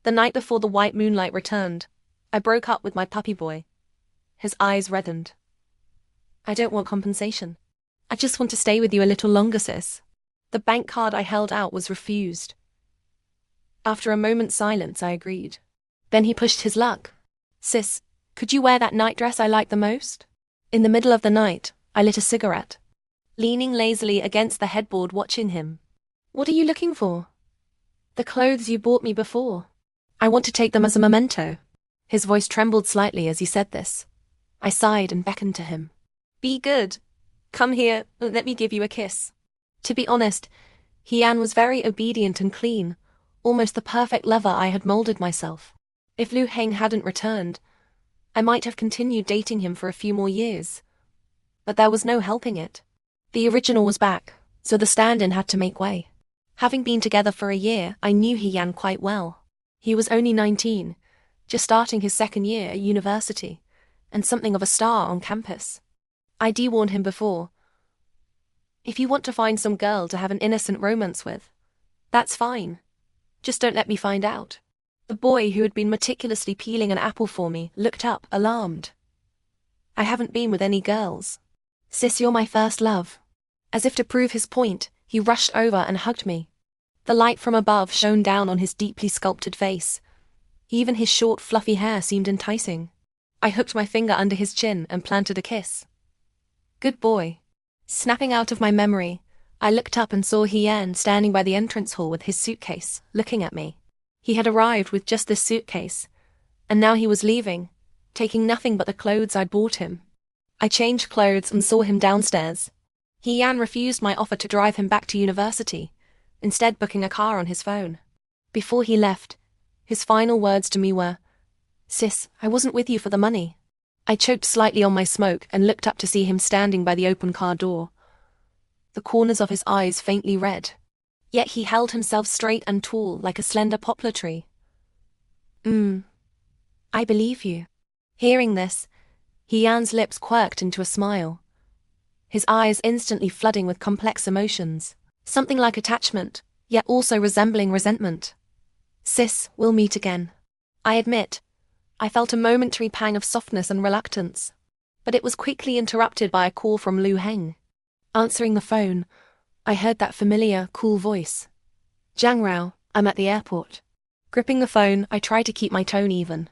The night before the white moonlight returned, I broke up with my puppy boy. His eyes reddened. I don't want compensation. I just want to stay with you a little longer, sis. The bank card I held out was refused. After a moment's silence, I agreed. Then he pushed his luck. Sis, could you wear that nightdress I like the most? In the middle of the night, I lit a cigarette, leaning lazily against the headboard watching him. What are you looking for? The clothes you bought me before. I want to take them as a memento. His voice trembled slightly as he said this. I sighed and beckoned to him. Be good. Come here, let me give you a kiss. To be honest, Hyan was very obedient and clean, almost the perfect lover I had molded myself. If Lu Heng hadn't returned, I might have continued dating him for a few more years. But there was no helping it. The original was back, so the stand-in had to make way. Having been together for a year, I knew Hyan quite well. He was only 19, just starting his second year at university, and something of a star on campus. I'd warned him before. If you want to find some girl to have an innocent romance with, that's fine. Just don't let me find out. The boy who had been meticulously peeling an apple for me looked up, alarmed. I haven't been with any girls. Sis, you're my first love. As if to prove his point, he rushed over and hugged me. The light from above shone down on his deeply sculpted face. Even his short, fluffy hair seemed enticing. I hooked my finger under his chin and planted a kiss. Good boy. Snapping out of my memory, I looked up and saw Hyan standing by the entrance hall with his suitcase, looking at me. He had arrived with just this suitcase, and now he was leaving, taking nothing but the clothes I'd bought him. I changed clothes and saw him downstairs. Hyan refused my offer to drive him back to university, instead booking a car on his phone. Before he left, his final words to me were, Sis, I wasn't with you for the money. I choked slightly on my smoke and looked up to see him standing by the open car door, the corners of his eyes faintly red. Yet he held himself straight and tall like a slender poplar tree. I believe you. Hearing this, Hyan's lips quirked into a smile, his eyes instantly flooding with complex emotions, something like attachment, yet also resembling resentment. Sis, we'll meet again. I admit, I felt a momentary pang of softness and reluctance, but it was quickly interrupted by a call from Lu Heng. Answering the phone, I heard that familiar, cool voice. Raorao, I'm at the airport. Gripping the phone, I tried to keep my tone even.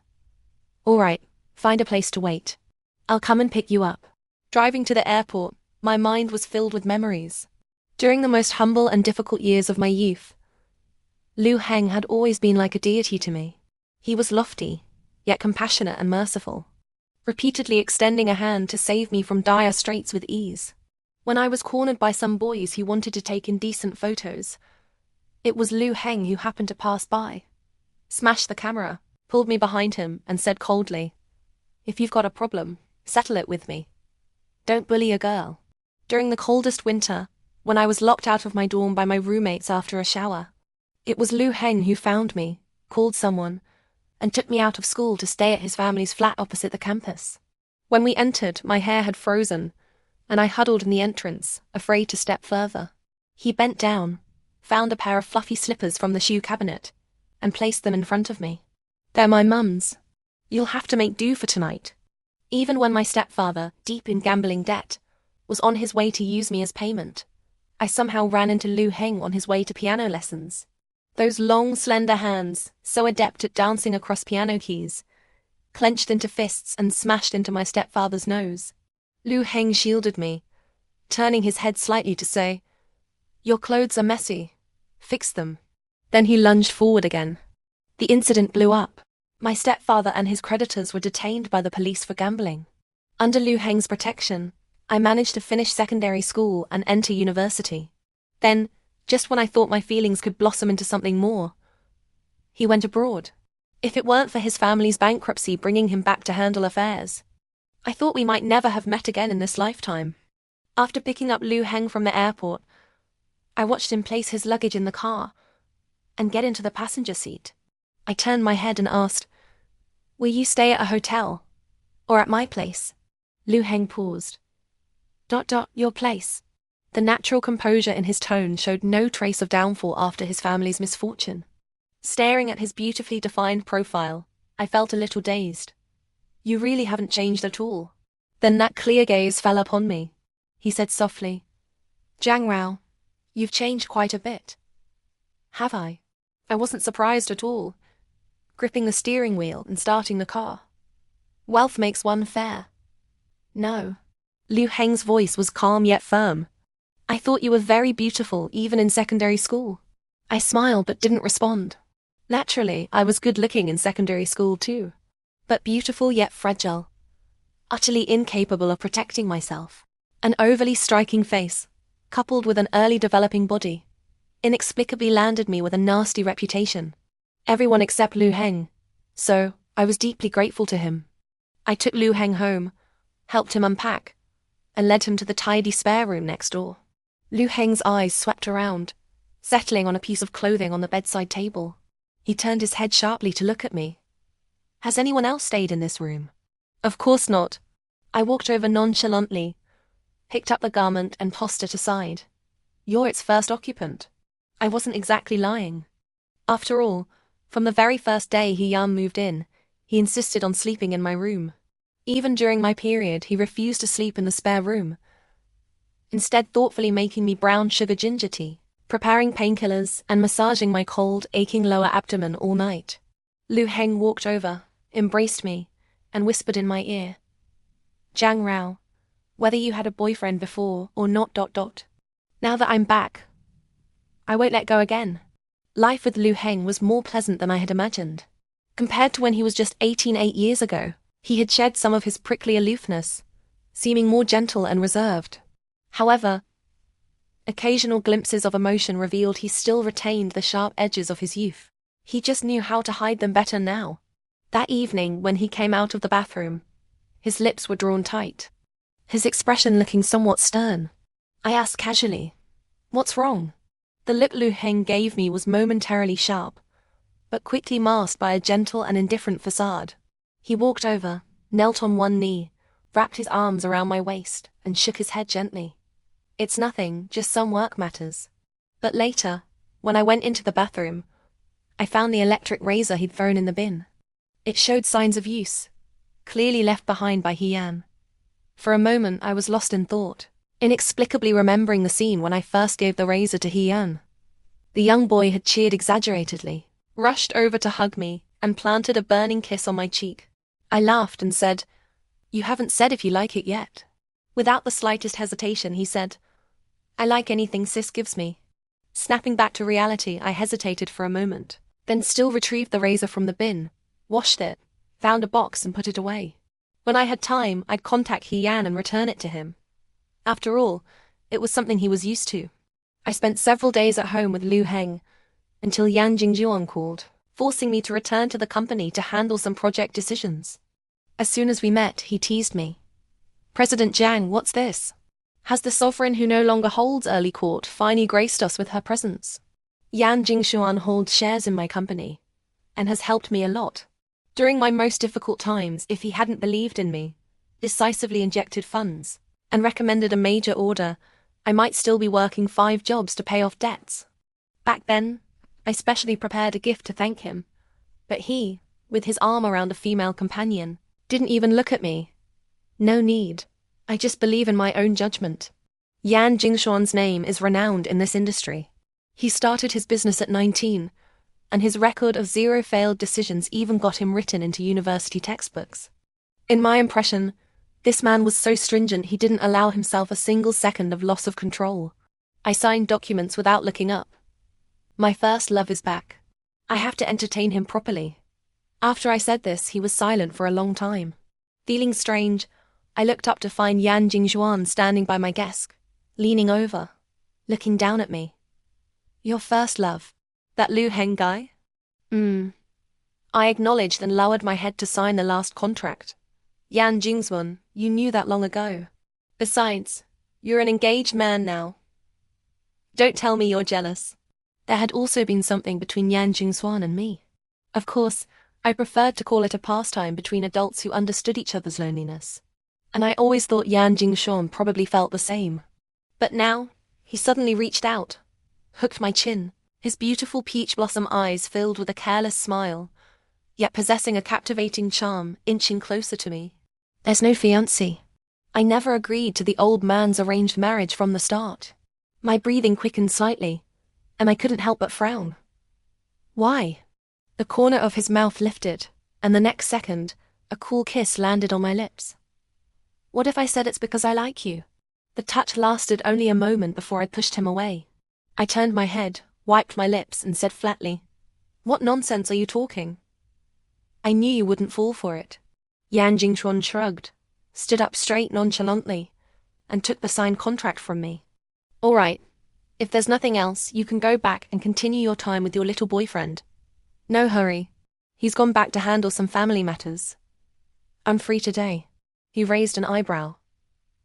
All right, find a place to wait. I'll come and pick you up. Driving to the airport, my mind was filled with memories. During the most humble and difficult years of my youth, Lu Heng had always been like a deity to me. He was lofty, yet compassionate and merciful, repeatedly extending a hand to save me from dire straits with ease. When I was cornered by some boys who wanted to take indecent photos, it was Lu Heng who happened to pass by, smashed the camera, pulled me behind him, and said coldly, If you've got a problem, settle it with me. Don't bully a girl. During the coldest winter, when I was locked out of my dorm by my roommates after a shower, it was Lu Heng who found me, called someone, and took me out of school to stay at his family's flat opposite the campus. When we entered, my hair had frozen, and I huddled in the entrance, afraid to step further. He bent down, found a pair of fluffy slippers from the shoe cabinet, and placed them in front of me. They're my mum's. You'll have to make do for tonight. Even when my stepfather, deep in gambling debt, was on his way to use me as payment, I somehow ran into Lu Heng on his way to piano lessons. Those long, slender hands, so adept at dancing across piano keys, clenched into fists and smashed into my stepfather's nose. Lu Heng shielded me, turning his head slightly to say, Your clothes are messy. Fix them. Then he lunged forward again. The incident blew up. My stepfather and his creditors were detained by the police for gambling. Under Lu Heng's protection, I managed to finish secondary school and enter university. Then, just when I thought my feelings could blossom into something more, he went abroad. If it weren't for his family's bankruptcy bringing him back to handle affairs, I thought we might never have met again in this lifetime. After picking up Lu Heng from the airport, I watched him place his luggage in the car and get into the passenger seat. I turned my head and asked, Will you stay at a hotel? Or at my place? Lu Heng paused. Your place. The natural composure in his tone showed no trace of downfall after his family's misfortune. Staring at his beautifully defined profile, I felt a little dazed. You really haven't changed at all. Then that clear gaze fell upon me. He said softly, Zhang Rao, you've changed quite a bit. Have I? I wasn't surprised at all, gripping the steering wheel and starting the car. Wealth makes one fair. No. Liu Heng's voice was calm yet firm. I thought you were very beautiful even in secondary school. I smiled but didn't respond. Naturally, I was good-looking in secondary school too. But beautiful yet fragile. Utterly incapable of protecting myself. An overly striking face, coupled with an early developing body, inexplicably landed me with a nasty reputation. Everyone except Liu Heng. So, I was deeply grateful to him. I took Liu Heng home, helped him unpack, and led him to the tidy spare room next door. Liu Heng's eyes swept around, settling on a piece of clothing on the bedside table. He turned his head sharply to look at me. Has anyone else stayed in this room? Of course not. I walked over nonchalantly, picked up the garment and tossed it aside. You're its first occupant. I wasn't exactly lying. After all, from the very first day Yan moved in, he insisted on sleeping in my room. Even during my period, he refused to sleep in the spare room, instead thoughtfully making me brown sugar ginger tea, preparing painkillers, and massaging my cold, aching lower abdomen all night. Liu Heng walked over, embraced me, and whispered in my ear, Zhang Rao, whether you had a boyfriend before or not. Now that I'm back, I won't let go again. Life with Liu Heng was more pleasant than I had imagined. Compared to when he was just 18 years ago, he had shed some of his prickly aloofness, seeming more gentle and reserved. However, occasional glimpses of emotion revealed he still retained the sharp edges of his youth. He just knew how to hide them better now. That evening, when he came out of the bathroom, his lips were drawn tight, his expression looking somewhat stern. I asked casually, What's wrong? The look Liu Heng gave me was momentarily sharp, but quickly masked by a gentle and indifferent facade. He walked over, knelt on one knee, wrapped his arms around my waist, and shook his head gently. It's nothing, just some work matters. But later, when I went into the bathroom, I found the electric razor he'd thrown in the bin. It showed signs of use, clearly left behind by Yan. For a moment I was lost in thought, inexplicably remembering the scene when I first gave the razor to Yan. The young boy had cheered exaggeratedly, rushed over to hug me, and planted a burning kiss on my cheek. I laughed and said, You haven't said if you like it yet. Without the slightest hesitation, he said, I like anything sis gives me. Snapping back to reality, I hesitated for a moment, then still retrieved the razor from the bin, washed it, found a box and put it away. When I had time, I'd contact Yan and return it to him. After all, it was something he was used to. I spent several days at home with Liu Heng, until Yan Jingjuan called, forcing me to return to the company to handle some project decisions. As soon as we met, he teased me. President Jiang, what's this? Has the sovereign who no longer holds early court finally graced us with her presence? Yan Jingxuan holds shares in my company, and has helped me a lot. During my most difficult times, if he hadn't believed in me, decisively injected funds, and recommended a major order, I might still be working 5 jobs to pay off debts. Back then, I specially prepared a gift to thank him, but he, with his arm around a female companion, didn't even look at me. No need. I just believe in my own judgment. Yan Jingxuan's name is renowned in this industry. He started his business at 19, and his record of 0 failed decisions even got him written into university textbooks. In my impression, this man was so stringent he didn't allow himself a single second of loss of control. I signed documents without looking up. My first love is back. I have to entertain him properly. After I said this, he was silent for a long time. Feeling strange, I looked up to find Yan Jingxuan standing by my desk, leaning over, looking down at me. Your first love? That Liu Heng guy? I acknowledged and lowered my head to sign the last contract. Yan Jingxuan, you knew that long ago. Besides, you're an engaged man now. Don't tell me you're jealous. There had also been something between Yan Jingxuan and me. Of course, I preferred to call it a pastime between adults who understood each other's loneliness. And I always thought Yan Jingxuan probably felt the same. But now, he suddenly reached out, hooked my chin, his beautiful peach blossom eyes filled with a careless smile, yet possessing a captivating charm, inching closer to me. There's no fiancé. I never agreed to the old man's arranged marriage from the start. My breathing quickened slightly, and I couldn't help but frown. Why? The corner of his mouth lifted, and the next second, a cool kiss landed on my lips. What if I said it's because I like you? The touch lasted only a moment before I pushed him away. I turned my head, wiped my lips, and said flatly, "What nonsense are you talking?" I knew you wouldn't fall for it. Yan Jingchuan shrugged, stood up straight nonchalantly, and took the signed contract from me. All right. If there's nothing else, you can go back and continue your time with your little boyfriend. No hurry. He's gone back to handle some family matters. I'm free today. He raised an eyebrow.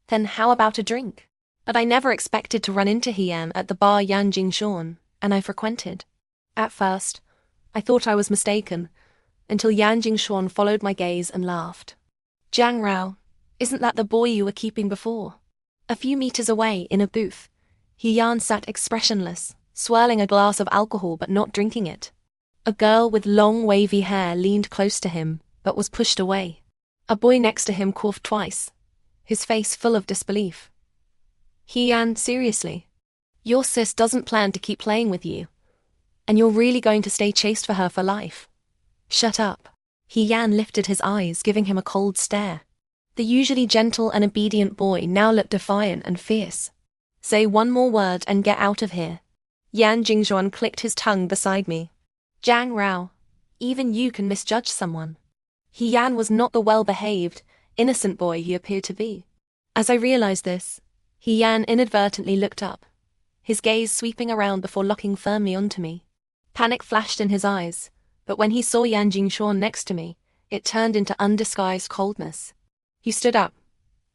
Then how about a drink? But I never expected to run into Hian at the bar Yan Jingshuan, and I frequented. At first, I thought I was mistaken, until Yan Jingshuan followed my gaze and laughed. Jiang Rao, isn't that the boy you were keeping before? A few meters away, in a booth, Hian sat expressionless, swirling a glass of alcohol but not drinking it. A girl with long wavy hair leaned close to him, but was pushed away. A boy next to him coughed twice, his face full of disbelief. Hian, seriously? Your sis doesn't plan to keep playing with you, and you're really going to stay chaste for her for life? Shut up. Hian lifted his eyes, giving him a cold stare. The usually gentle and obedient boy now looked defiant and fierce. Say one more word and get out of here. Yan Jingzhuan clicked his tongue beside me. Jiang Rao, even you can misjudge someone. Hian was not the well-behaved, innocent boy he appeared to be. As I realized this, Hian inadvertently looked up, his gaze sweeping around before locking firmly onto me. Panic flashed in his eyes, but when he saw Yan Jingxuan next to me, it turned into undisguised coldness. He stood up,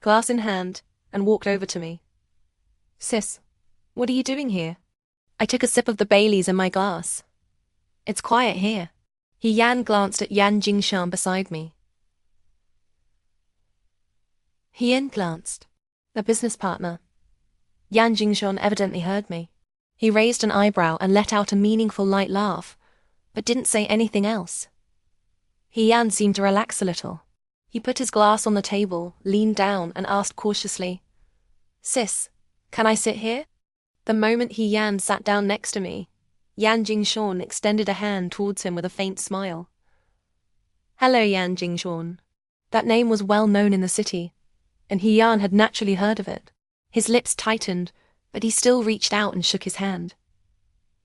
glass in hand, and walked over to me. Sis, what are you doing here? I took a sip of the Baileys in my glass. It's quiet here. Hian glanced at Yan Jingshan beside me. Hian glanced. The business partner. Yan Jingshan evidently heard me. He raised an eyebrow and let out a meaningful light laugh, but didn't say anything else. Hian seemed to relax a little. He put his glass on the table, leaned down, and asked cautiously, Sis, can I sit here? The moment Hian sat down next to me, Yan Jingshan extended a hand towards him with a faint smile. Hello, Yan Jingshan. That name was well known in the city, and Hian had naturally heard of it. His lips tightened, but he still reached out and shook his hand.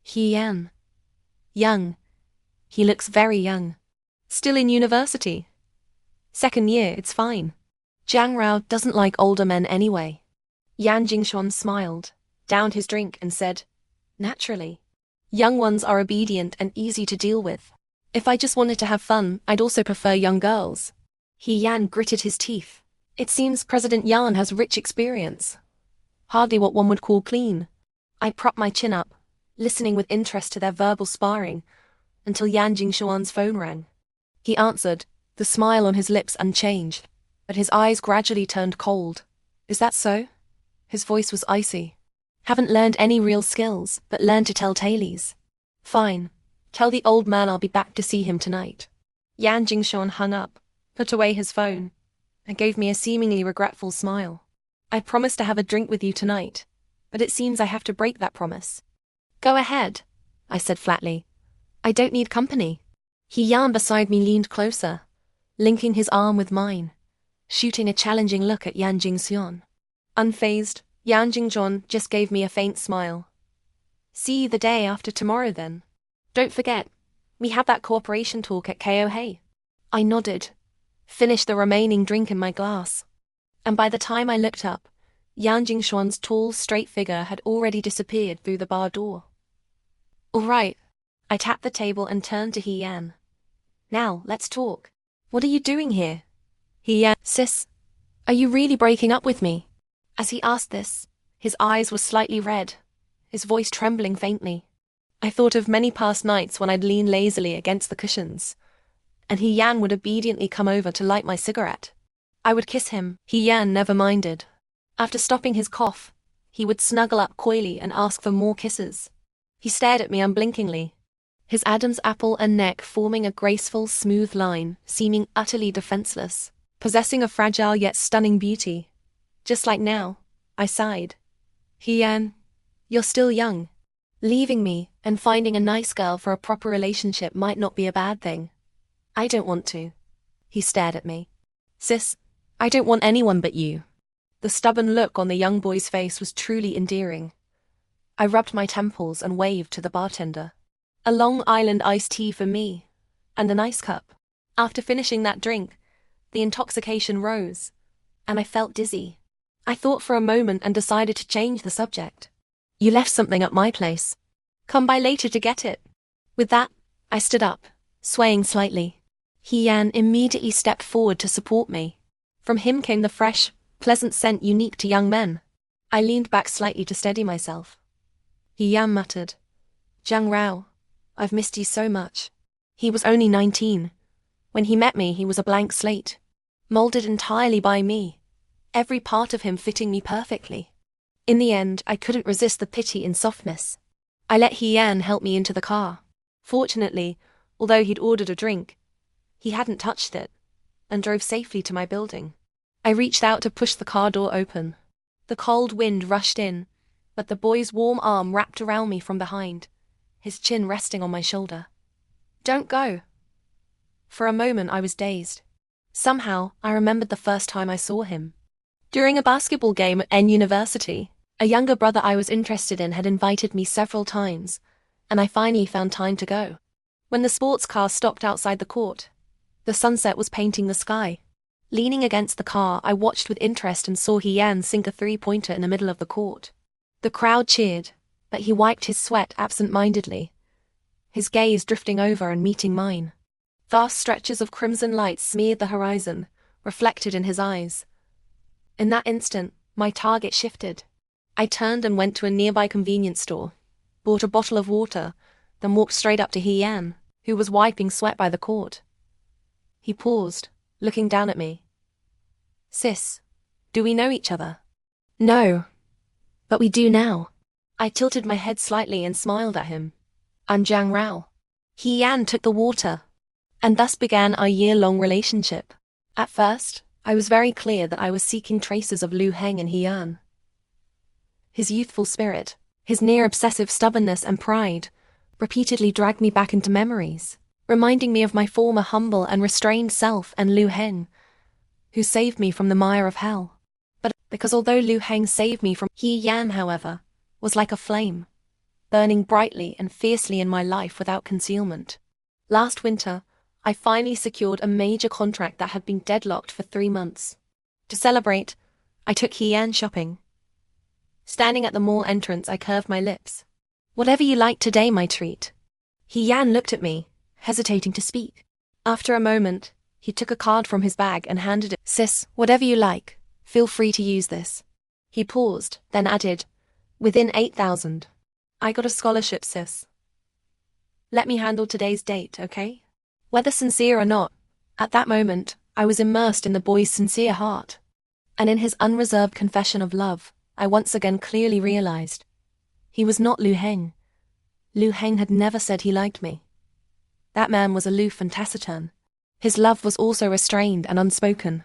Hian. Young. He looks very young. Still in university. Second year, it's fine. Jiang Rao doesn't like older men anyway. Yan Jingshan smiled, downed his drink, and said, Naturally. Young ones are obedient and easy to deal with. If I just wanted to have fun, I'd also prefer young girls. Hian gritted his teeth. It seems President Yan has rich experience. Hardly what one would call clean. I propped my chin up, listening with interest to their verbal sparring, until Yan Jingshuan's phone rang. He answered, the smile on his lips unchanged, but his eyes gradually turned cold. Is that so? His voice was icy. Haven't learned any real skills, but learned to tell tales. Fine. Tell the old man I'll be back to see him tonight. Yan Jingshuan hung up, put away his phone, and gave me a seemingly regretful smile. I promised to have a drink with you tonight, but it seems I have to break that promise. Go ahead, I said flatly. I don't need company. Hian beside me leaned closer, linking his arm with mine, shooting a challenging look at Yan Jingxian. Unfazed, Yan Jingzhuan just gave me a faint smile. See you the day after tomorrow then. Don't forget, we have that cooperation talk at KOHei. I nodded, finished the remaining drink in my glass, and by the time I looked up, Yan Jingshuan's tall, straight figure had already disappeared through the bar door. All right. I tapped the table and turned to Hian. Now, let's talk. What are you doing here? Hian, sis, are you really breaking up with me? As he asked this, his eyes were slightly red, his voice trembling faintly. I thought of many past nights when I'd lean lazily against the cushions, and Hian would obediently come over to light my cigarette. I would kiss him. Hian never minded. After stopping his cough, he would snuggle up coyly and ask for more kisses. He stared at me unblinkingly, his Adam's apple and neck forming a graceful, smooth line, seeming utterly defenseless, possessing a fragile yet stunning beauty. Just like now, I sighed. Hee-Yan, you're still young. Leaving me and finding a nice girl for a proper relationship might not be a bad thing. I don't want to. He stared at me. Sis, I don't want anyone but you. The stubborn look on the young boy's face was truly endearing. I rubbed my temples and waved to the bartender. A Long Island iced tea for me, and an ice cup. After finishing that drink, the intoxication rose, and I felt dizzy. I thought for a moment and decided to change the subject. You left something at my place. Come by later to get it. With that, I stood up, swaying slightly. Hee-Yan immediately stepped forward to support me. From him came the fresh, pleasant scent unique to young men. I leaned back slightly to steady myself. Hee-Yan muttered, Raorao, I've missed you so much. He was only 19. When he met me, he was a blank slate, molded entirely by me, every part of him fitting me perfectly. In the end, I couldn't resist the pity and softness. I let Hee-Yan help me into the car. Fortunately, although he'd ordered a drink, he hadn't touched it, and drove safely to my building. I reached out to push the car door open. The cold wind rushed in, but the boy's warm arm wrapped around me from behind, his chin resting on my shoulder. Don't go. For a moment I was dazed. Somehow, I remembered the first time I saw him. During a basketball game at N University, a younger brother I was interested in had invited me several times, and I finally found time to go. When the sports car stopped outside the court, the sunset was painting the sky. Leaning against the car, I watched with interest and saw Hee-Yan sink a three-pointer in the middle of the court. The crowd cheered, but he wiped his sweat absent-mindedly, his gaze drifting over and meeting mine. Vast stretches of crimson light smeared the horizon, reflected in his eyes. In that instant, my target shifted. I turned and went to a nearby convenience store, bought a bottle of water, then walked straight up to Hee-Yan, who was wiping sweat by the court. He paused, looking down at me. Sis, do we know each other? No, but we do now. I tilted my head slightly and smiled at him. I'm Raorao. Hee-Yan took the water, and thus began our year-long relationship. At first, I was very clear that I was seeking traces of Liu Heng in Hee-Yan. His youthful spirit, his near-obsessive stubbornness and pride, repeatedly dragged me back into memories, reminding me of my former humble and restrained self and Liu Heng, who saved me from the mire of hell. But because although Liu Heng saved me from Hee-Yan, however, was like a flame, burning brightly and fiercely in my life without concealment. Last winter, I finally secured a major contract that had been deadlocked for 3 months. To celebrate, I took Hee-Yan shopping. Standing at the mall entrance, I curved my lips. Whatever you like today, my treat. Hee-Yan looked at me, hesitating to speak. After a moment, he took a card from his bag and handed it. Sis, whatever you like, feel free to use this. He paused, then added, within 8,000. I got a scholarship, sis. Let me handle today's date, okay? Whether sincere or not, at that moment, I was immersed in the boy's sincere heart. And in his unreserved confession of love, I once again clearly realized he was not Liu Heng. Liu Heng had never said he liked me. That man was aloof and taciturn. His love was also restrained and unspoken.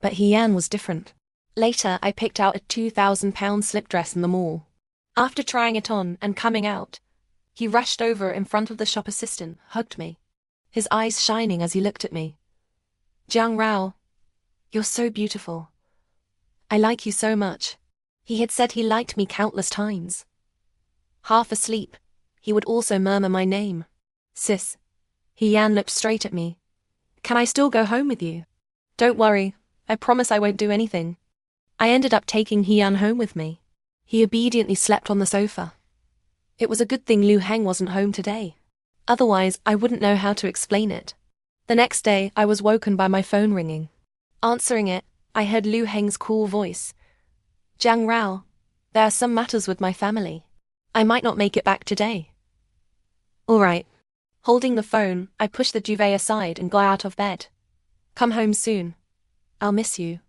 But Hee-Yan was different. Later, I picked out a £2,000 slip dress in the mall. After trying it on and coming out, he rushed over in front of the shop assistant, hugged me, his eyes shining as he looked at me. Raorao, you're so beautiful. I like you so much. He had said he liked me countless times. Half asleep, he would also murmur my name. Sis. Hee-Yan looked straight at me. Can I still go home with you? Don't worry, I promise I won't do anything. I ended up taking Hee-Yan home with me. He obediently slept on the sofa. It was a good thing Liu Heng wasn't home today. Otherwise, I wouldn't know how to explain it. The next day, I was woken by my phone ringing. Answering it, I heard Liu Heng's cool voice. Raorao, there are some matters with my family. I might not make it back today. All right. Holding the phone, I pushed the duvet aside and got out of bed. Come home soon. I'll miss you.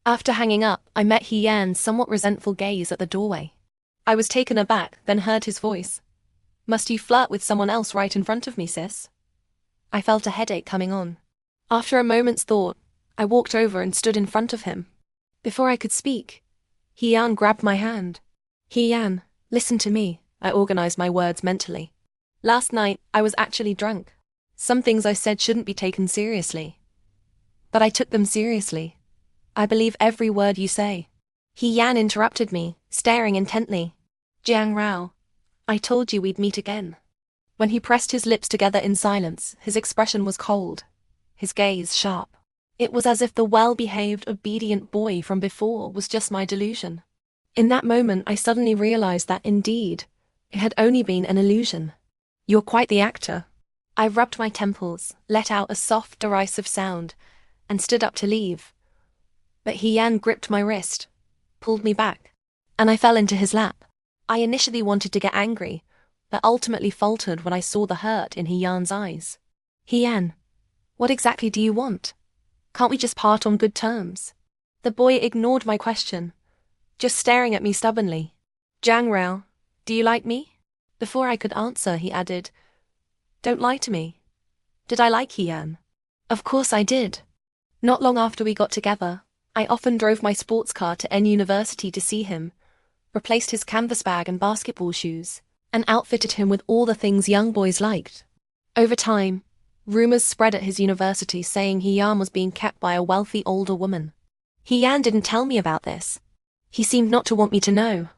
After hanging up, I met Hee-Yan's somewhat resentful gaze at the doorway. I was taken aback, then heard his voice. Must you flirt with someone else right in front of me, sis? I felt a headache coming on. After a moment's thought, I walked over and stood in front of him. Before I could speak, Hee-Yan grabbed my hand. Hee-Yan, listen to me, I organized my words mentally. Last night, I was actually drunk. Some things I said shouldn't be taken seriously. But I took them seriously. I believe every word you say. Hee-Yan interrupted me, staring intently. Jiang Rao, I told you we'd meet again. When he pressed his lips together in silence, his expression was cold, his gaze sharp. It was as if the well-behaved, obedient boy from before was just my delusion. In that moment, I suddenly realized that, indeed, it had only been an illusion. You're quite the actor. I rubbed my temples, let out a soft, derisive sound, and stood up to leave. But Hee-Yan gripped my wrist, pulled me back, and I fell into his lap. I initially wanted to get angry, but ultimately faltered when I saw the hurt in Hee-Yan's eyes. Hee-Yan, what exactly do you want? Can't we just part on good terms? The boy ignored my question, just staring at me stubbornly. Jiang Rao, do you like me? Before I could answer, he added, Don't lie to me. Did I like Hee-Yan? Of course I did. Not long after we got together, I often drove my sports car to N University to see him, replaced his canvas bag and basketball shoes, and outfitted him with all the things young boys liked. Over time, rumors spread at his university saying Hee-Yan was being kept by a wealthy older woman. Hee-Yan didn't tell me about this. He seemed not to want me to know.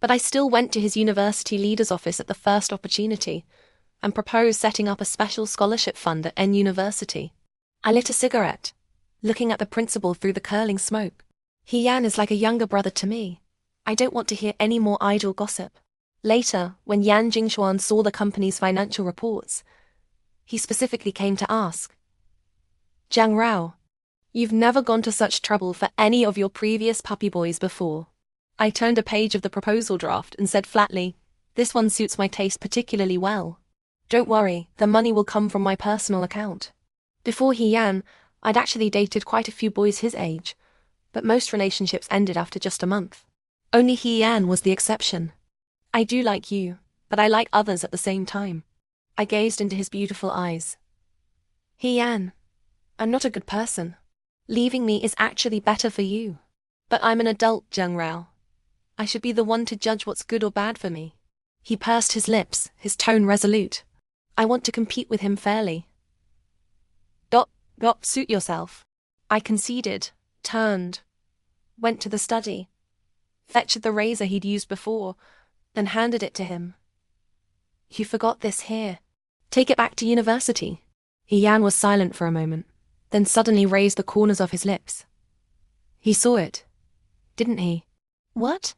But I still went to his university leader's office at the first opportunity and proposed setting up a special scholarship fund at N University. I lit a cigarette, looking at the principal through the curling smoke. Hee-Yan is like a younger brother to me. I don't want to hear any more idle gossip. Later, when Yan Jingxuan saw the company's financial reports, he specifically came to ask, Jiang Rao, you've never gone to such trouble for any of your previous puppy boys before. I turned a page of the proposal draft and said flatly, This one suits my taste particularly well. Don't worry, the money will come from my personal account. Before Hee-Yan, I'd actually dated quite a few boys his age, but most relationships ended after just a month. Only Hee-Yan was the exception. I do like you, but I like others at the same time. I gazed into his beautiful eyes. Hee-Yan, I'm not a good person. Leaving me is actually better for you. But I'm an adult, Jiang Rao. I should be the one to judge what's good or bad for me. He pursed his lips, his tone resolute. I want to compete with him fairly. Suit yourself. I conceded, turned, went to the study, fetched the razor he'd used before, then handed it to him. You forgot this here. Take it back to university. Hee-Yan was silent for a moment, then suddenly raised the corners of his lips. He saw it, didn't he? What?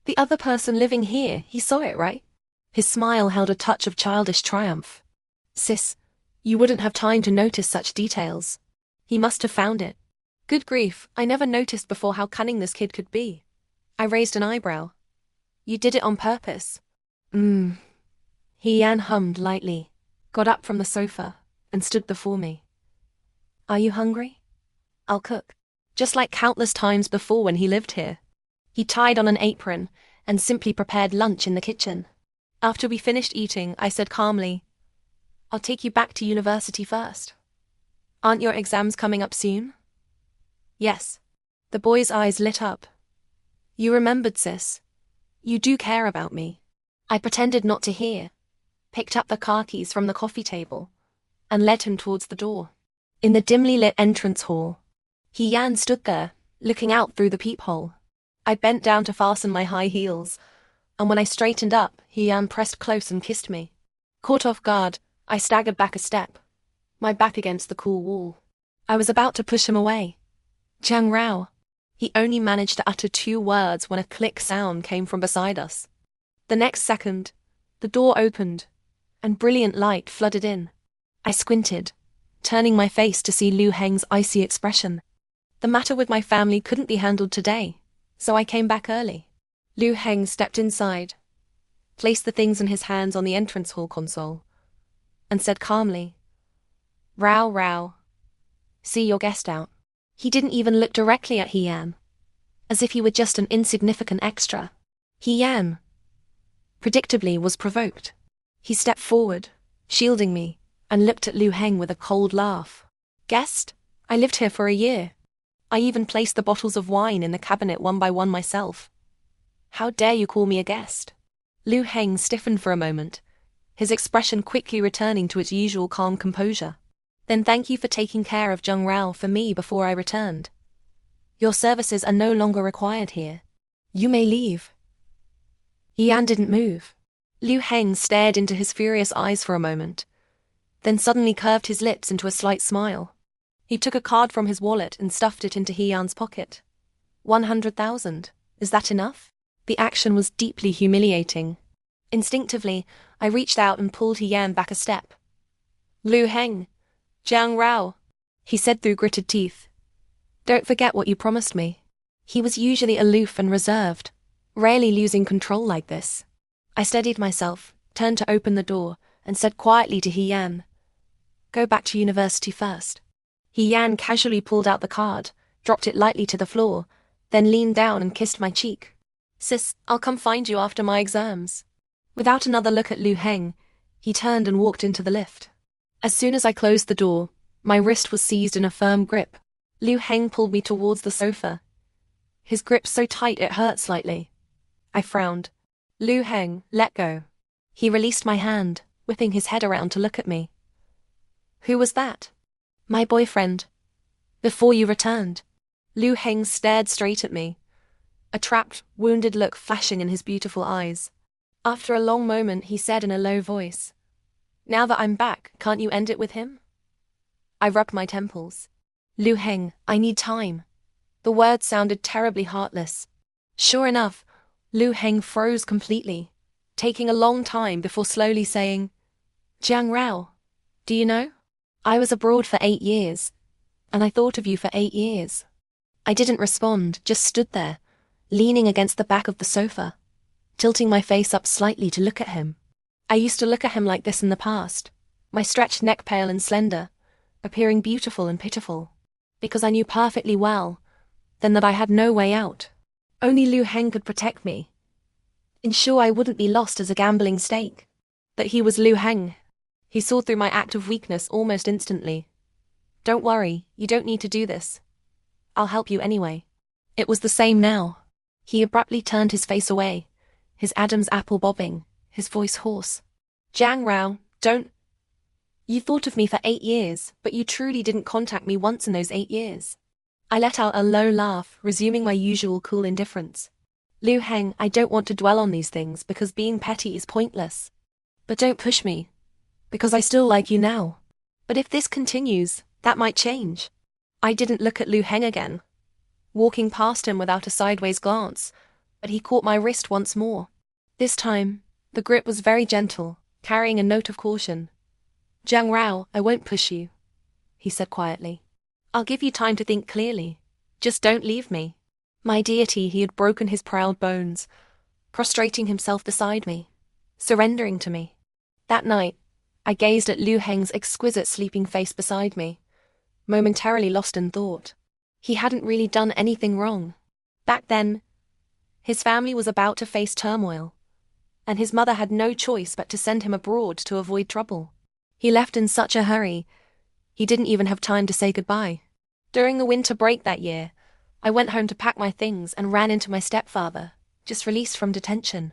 The other person living here, he saw it, right? His smile held a touch of childish triumph. Sis, you wouldn't have time to notice such details. He must have found it. Good grief, I never noticed before how cunning this kid could be. I raised an eyebrow. You did it on purpose. Hee-Yan hummed lightly, got up from the sofa, and stood before me. Are you hungry? I'll cook. Just like countless times before when he lived here. He tied on an apron and simply prepared lunch in the kitchen. After we finished eating, I said calmly, I'll take you back to university first. Aren't your exams coming up soon? Yes. The boy's eyes lit up. You remembered, sis. You do care about me. I pretended not to hear, picked up the car keys from the coffee table, and led him towards the door. In the dimly lit entrance hall, Hee-Yan stood there, looking out through the peephole. I bent down to fasten my high heels, and when I straightened up, Hee-Yan pressed close and kissed me. Caught off guard, I staggered back a step, my back against the cool wall. I was about to push him away. Jiang Rao. He only managed to utter 2 words when a click sound came from beside us. The next second, the door opened, and brilliant light flooded in. I squinted, turning my face to see Liu Heng's icy expression. The matter with my family couldn't be handled today, so I came back early. Liu Heng stepped inside, placed the things in his hands on the entrance hall console, and said calmly, Rao, see your guest out. He didn't even look directly at Hee-Yan, as if he were just an insignificant extra. Hee-Yan, predictably, was provoked. He stepped forward, shielding me, and looked at Liu Heng with a cold laugh. Guest? I lived here for a year. I even placed the bottles of wine in the cabinet one by one myself. How dare you call me a guest? Liu Heng stiffened for a moment, his expression quickly returning to its usual calm composure. Then thank you for taking care of Raorao for me before I returned. Your services are no longer required here. You may leave. Yan didn't move. Liu Heng stared into his furious eyes for a moment, then suddenly curved his lips into a slight smile. He took a card from his wallet and stuffed it into Yan's pocket. 100,000. Is that enough? The action was deeply humiliating. Instinctively, I reached out and pulled Yan back a step. Liu Heng, Raorao, he said through gritted teeth. Don't forget what you promised me. He was usually aloof and reserved, rarely losing control like this. I steadied myself, turned to open the door, and said quietly to Yan, Go back to university first. Yan casually pulled out the card, dropped it lightly to the floor, then leaned down and kissed my cheek. Sis, I'll come find you after my exams. Without another look at Liu Heng, he turned and walked into the lift. As soon as I closed the door, my wrist was seized in a firm grip. Liu Heng pulled me towards the sofa, his grip so tight it hurt slightly. I frowned. Liu Heng, let go. He released my hand, whipping his head around to look at me. Who was that? My boyfriend. Before you returned. Liu Heng stared straight at me, a trapped, wounded look flashing in his beautiful eyes. After a long moment, he said in a low voice, Now that I'm back, can't you end it with him? I rubbed my temples. Liu Heng, I need time. The words sounded terribly heartless. Sure enough, Liu Heng froze completely, taking a long time before slowly saying, Raorao, do you know? I was abroad for 8 years, and I thought of you for 8 years. I didn't respond, just stood there, leaning against the back of the sofa, tilting my face up slightly to look at him. I used to look at him like this in the past, my stretched neck pale and slender, appearing beautiful and pitiful, because I knew perfectly well then that I had no way out. Only Liu Heng could protect me, ensure I wouldn't be lost as a gambling stake. That he was Liu Heng. He saw through my act of weakness almost instantly. Don't worry, you don't need to do this. I'll help you anyway. It was the same now. He abruptly turned his face away, his Adam's apple bobbing, his voice hoarse. Raorao, don't. You thought of me for 8 years, but you truly didn't contact me once in those 8 years. I let out a low laugh, resuming my usual cool indifference. Liu Heng, I don't want to dwell on these things because being petty is pointless. But don't push me, because I still like you now. But if this continues, that might change. I didn't look at Liu Heng again, walking past him without a sideways glance, but he caught my wrist once more. This time, the grip was very gentle, carrying a note of caution. Raorao, I won't push you, he said quietly. I'll give you time to think clearly. Just don't leave me. My deity, he had broken his proud bones, prostrating himself beside me, surrendering to me. That night, I gazed at Liu Heng's exquisite sleeping face beside me, momentarily lost in thought. He hadn't really done anything wrong. Back then, his family was about to face turmoil, and his mother had no choice but to send him abroad to avoid trouble. He left in such a hurry, he didn't even have time to say goodbye. During the winter break that year, I went home to pack my things and ran into my stepfather, just released from detention.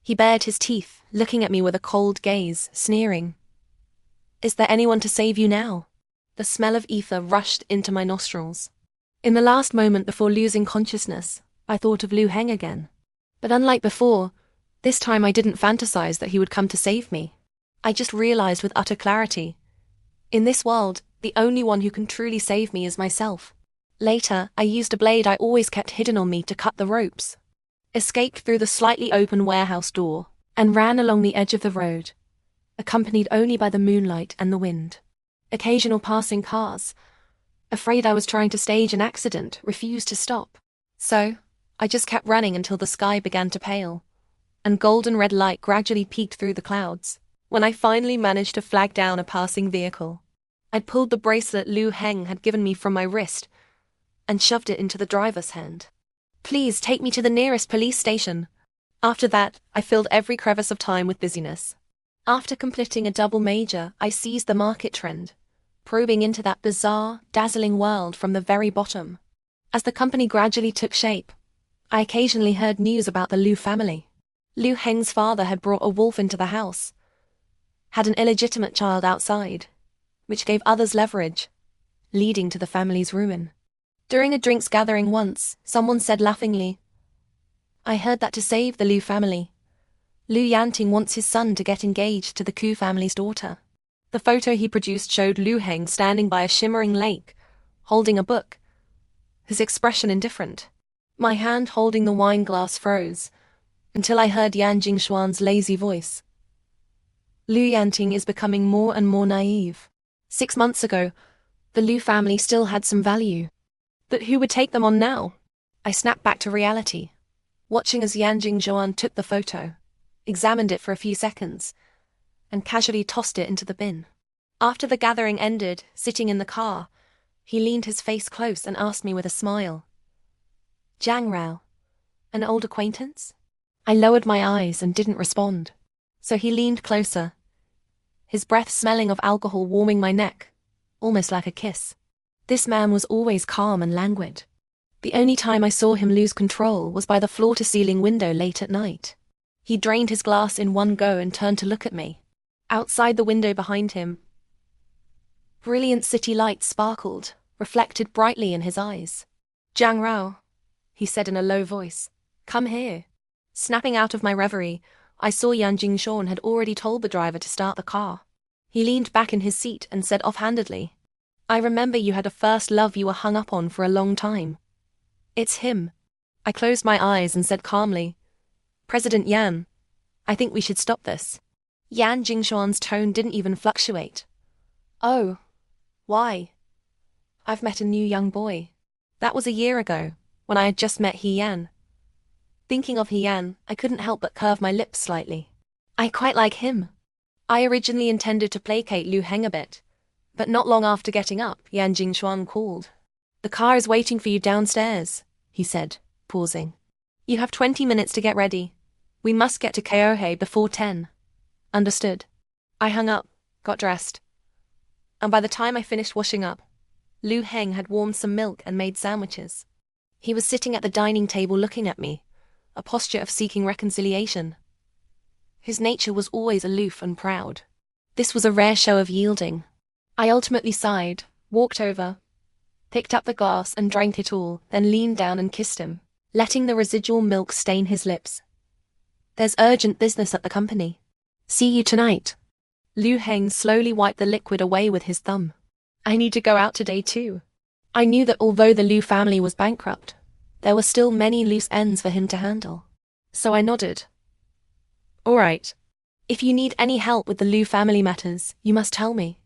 He bared his teeth, looking at me with a cold gaze, sneering. Is there anyone to save you now? The smell of ether rushed into my nostrils. In the last moment before losing consciousness, I thought of Liu Heng again. But unlike before, this time I didn't fantasize that he would come to save me. I just realized with utter clarity, in this world, the only one who can truly save me is myself. Later, I used a blade I always kept hidden on me to cut the ropes, escaped through the slightly open warehouse door, and ran along the edge of the road, accompanied only by the moonlight and the wind. Occasional passing cars, afraid I was trying to stage an accident, refused to stop. So, I just kept running until the sky began to pale, and golden red light gradually peeked through the clouds. When I finally managed to flag down a passing vehicle, I'd pulled the bracelet Liu Heng had given me from my wrist and shoved it into the driver's hand. Please take me to the nearest police station. After that, I filled every crevice of time with busyness. After completing a double major, I seized the market trend, probing into that bizarre, dazzling world from the very bottom. As the company gradually took shape, I occasionally heard news about the Liu family. Liu Heng's father had brought a wolf into the house, had an illegitimate child outside, which gave others leverage, leading to the family's ruin. During a drinks gathering once, someone said laughingly, "I heard that to save the Liu family, Liu Yanting wants his son to get engaged to the Ku family's daughter." The photo he produced showed Liu Heng standing by a shimmering lake, holding a book, his expression indifferent. My hand holding the wine glass froze, until I heard Yan Jingshuan's lazy voice. "Liu Yanting is becoming more and more naive. 6 months ago, the Liu family still had some value. But who would take them on now?" I snapped back to reality, watching as Yan Jingshuan took the photo, examined it for a few seconds, and casually tossed it into the bin. After the gathering ended, sitting in the car, he leaned his face close and asked me with a smile, "Jiang Rao, an old acquaintance?" I lowered my eyes and didn't respond. So he leaned closer, his breath smelling of alcohol warming my neck, almost like a kiss. This man was always calm and languid. The only time I saw him lose control was by the floor-to-ceiling window late at night. He drained his glass in one go and turned to look at me. Outside the window behind him, brilliant city lights sparkled, reflected brightly in his eyes. "Jiang Rao," he said in a low voice, "come here." Snapping out of my reverie, I saw Yan Jingshuan had already told the driver to start the car. He leaned back in his seat and said offhandedly, "I remember you had a first love you were hung up on for a long time. It's him." I closed my eyes and said calmly, "President Yan, I think we should stop this." Yan Jingshuan's tone didn't even fluctuate. "Oh, why?" "I've met a new young boy." That was a year ago, when I had just met He Yan. Thinking of He Yan, I couldn't help but curve my lips slightly. "I quite like him." I originally intended to placate Liu Heng a bit, but not long after getting up, Yan Jingshuan called. "The car is waiting for you downstairs," he said, pausing. "You have 20 minutes to get ready. We must get to Kaohei before 10. Understood." I hung up, got dressed, and by the time I finished washing up, Liu Heng had warmed some milk and made sandwiches. He was sitting at the dining table looking at me, a posture of seeking reconciliation. His nature was always aloof and proud. This was a rare show of yielding. I ultimately sighed, walked over, picked up the glass and drank it all, then leaned down and kissed him, letting the residual milk stain his lips. "There's urgent business at the company. See you tonight." Liu Heng slowly wiped the liquid away with his thumb. "I need to go out today too." I knew that although the Liu family was bankrupt, there were still many loose ends for him to handle. So I nodded. "All right. If you need any help with the Liu family matters, you must tell me."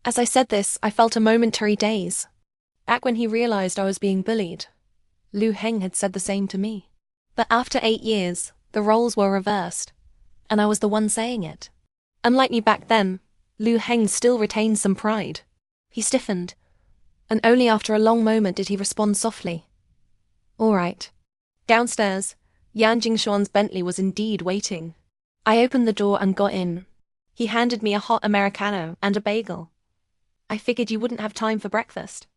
As I said this, I felt a momentary daze. Back when he realized I was being bullied, Liu Heng had said the same to me. But after 8 years, the roles were reversed, and I was the one saying it. Unlike me back then, Liu Heng still retained some pride. He stiffened, and only after a long moment did he respond softly. "All right." Downstairs, Yan Jingshuan's Bentley was indeed waiting. I opened the door and got in. He handed me a hot Americano and a bagel. "I figured you wouldn't have time for breakfast."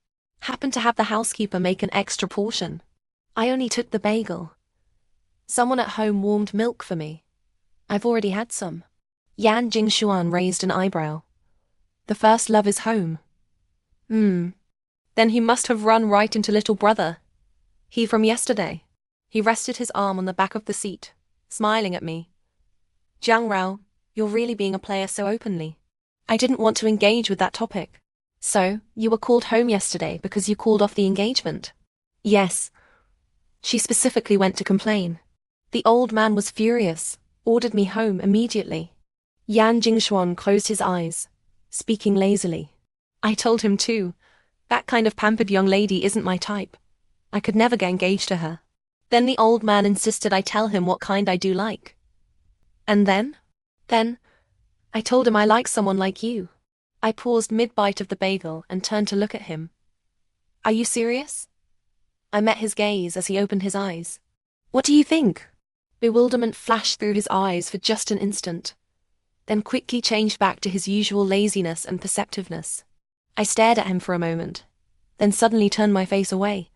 Happened to have the housekeeper make an extra portion. I only took the bagel. "Someone at home warmed milk for me. I've already had some." Yan Jingshuan raised an eyebrow. "The first love is home." Then he must have run right into little brother. He from yesterday." He rested his arm on the back of the seat, smiling at me. "Jiang Rao, you're really being a player so openly." I didn't want to engage with that topic. "So, you were called home yesterday because you called off the engagement?" "Yes." She specifically went to complain. The old man was furious, ordered me home immediately. Yan Jingshuan closed his eyes, speaking lazily. I told him too, that kind of pampered young lady isn't my type. I could never get engaged to her. Then the old man insisted I tell him what kind I do like. And then? Then, I told him I like someone like you. I paused mid-bite of the bagel and turned to look at him. "Are you serious?" I met his gaze as he opened his eyes. "What do you think?" Bewilderment flashed through his eyes for just an instant. then quickly changed back to his usual laziness and perceptiveness. I stared at him for a moment, then suddenly turned my face away,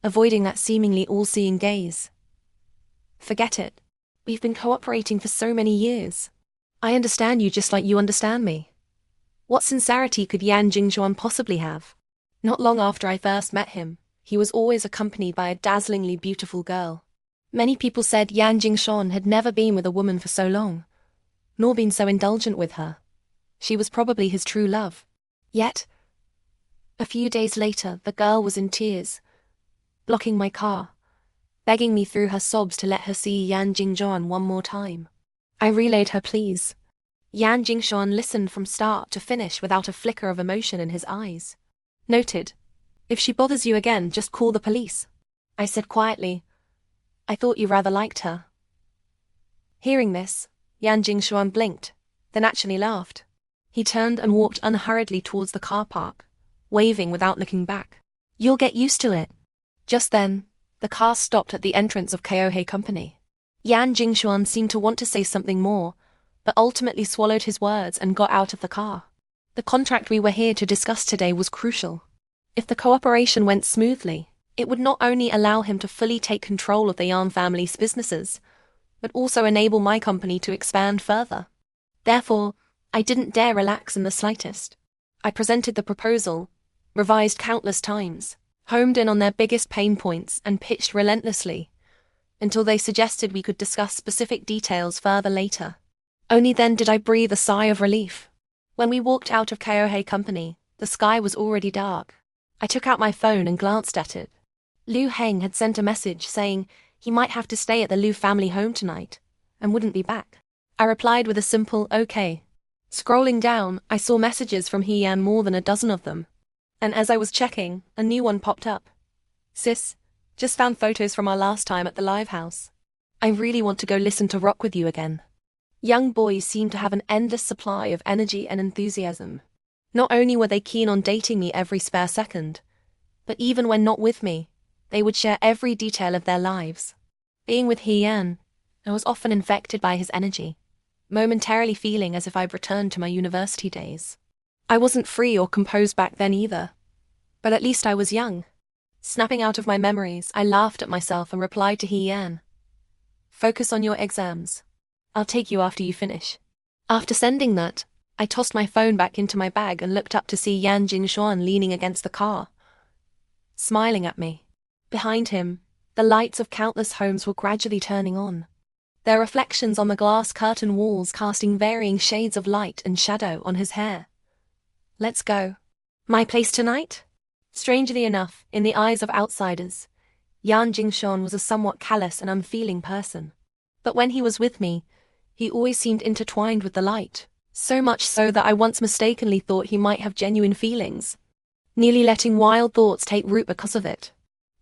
avoiding that seemingly all-seeing gaze. Forget it. We've been cooperating for so many years. I understand you just like you understand me. What sincerity could Yan Jingxuan possibly have? Not long after I first met him, he was always accompanied by a dazzlingly beautiful girl. Many people said Yan Jingxuan had never been with a woman for so long, nor been so indulgent with her. She was probably his true love. Yet, a few days later, the girl was in tears, blocking my car, begging me through her sobs to let her see Yan Jingxuan one more time. I relayed her pleas. Yan Jingxuan listened from start to finish without a flicker of emotion in his eyes. Noted. If she bothers you again, just call the police. I said quietly. I thought you rather liked her. Hearing this, Yan Jingxuan blinked, then actually laughed. He turned and walked unhurriedly towards the car park, waving without looking back. You'll get used to it. Just then, the car stopped at the entrance of Keohei Company. Yan Jingxuan seemed to want to say something more, but ultimately swallowed his words and got out of the car. The contract we were here to discuss today was crucial. If the cooperation went smoothly, it would not only allow him to fully take control of the Yan family's businesses, but also enable my company to expand further. Therefore, I didn't dare relax in the slightest. I presented the proposal, revised countless times, homed in on their biggest pain points and pitched relentlessly, until they suggested we could discuss specific details further later. Only then did I breathe a sigh of relief. When we walked out of Keohei Company, the sky was already dark. I took out my phone and glanced at it. Liu Heng had sent a message saying he might have to stay at the Liu family home tonight, and wouldn't be back. I replied with a simple, okay. Scrolling down, I saw messages from He Yan, more than a dozen of them. And as I was checking, a new one popped up. Sis, just found photos from our last time at the live house. I really want to go listen to rock with you again. Young boys seemed to have an endless supply of energy and enthusiasm. Not only were they keen on dating me every spare second, but even when not with me, they would share every detail of their lives. Being with He Yan, I was often infected by his energy, momentarily feeling as if I'd returned to my university days. I wasn't free or composed back then either, but at least I was young. Snapping out of my memories, I laughed at myself and replied to He Yan. Focus on your exams. I'll take you after you finish. After sending that, I tossed my phone back into my bag and looked up to see Yan Jingxuan leaning against the car, smiling at me. Behind him, the lights of countless homes were gradually turning on, their reflections on the glass curtain walls casting varying shades of light and shadow on his hair. Let's go. My place tonight? Strangely enough, in the eyes of outsiders, Yan Jingxuan was a somewhat callous and unfeeling person. But when he was with me, he always seemed intertwined with the light, so much so that I once mistakenly thought he might have genuine feelings, nearly letting wild thoughts take root because of it.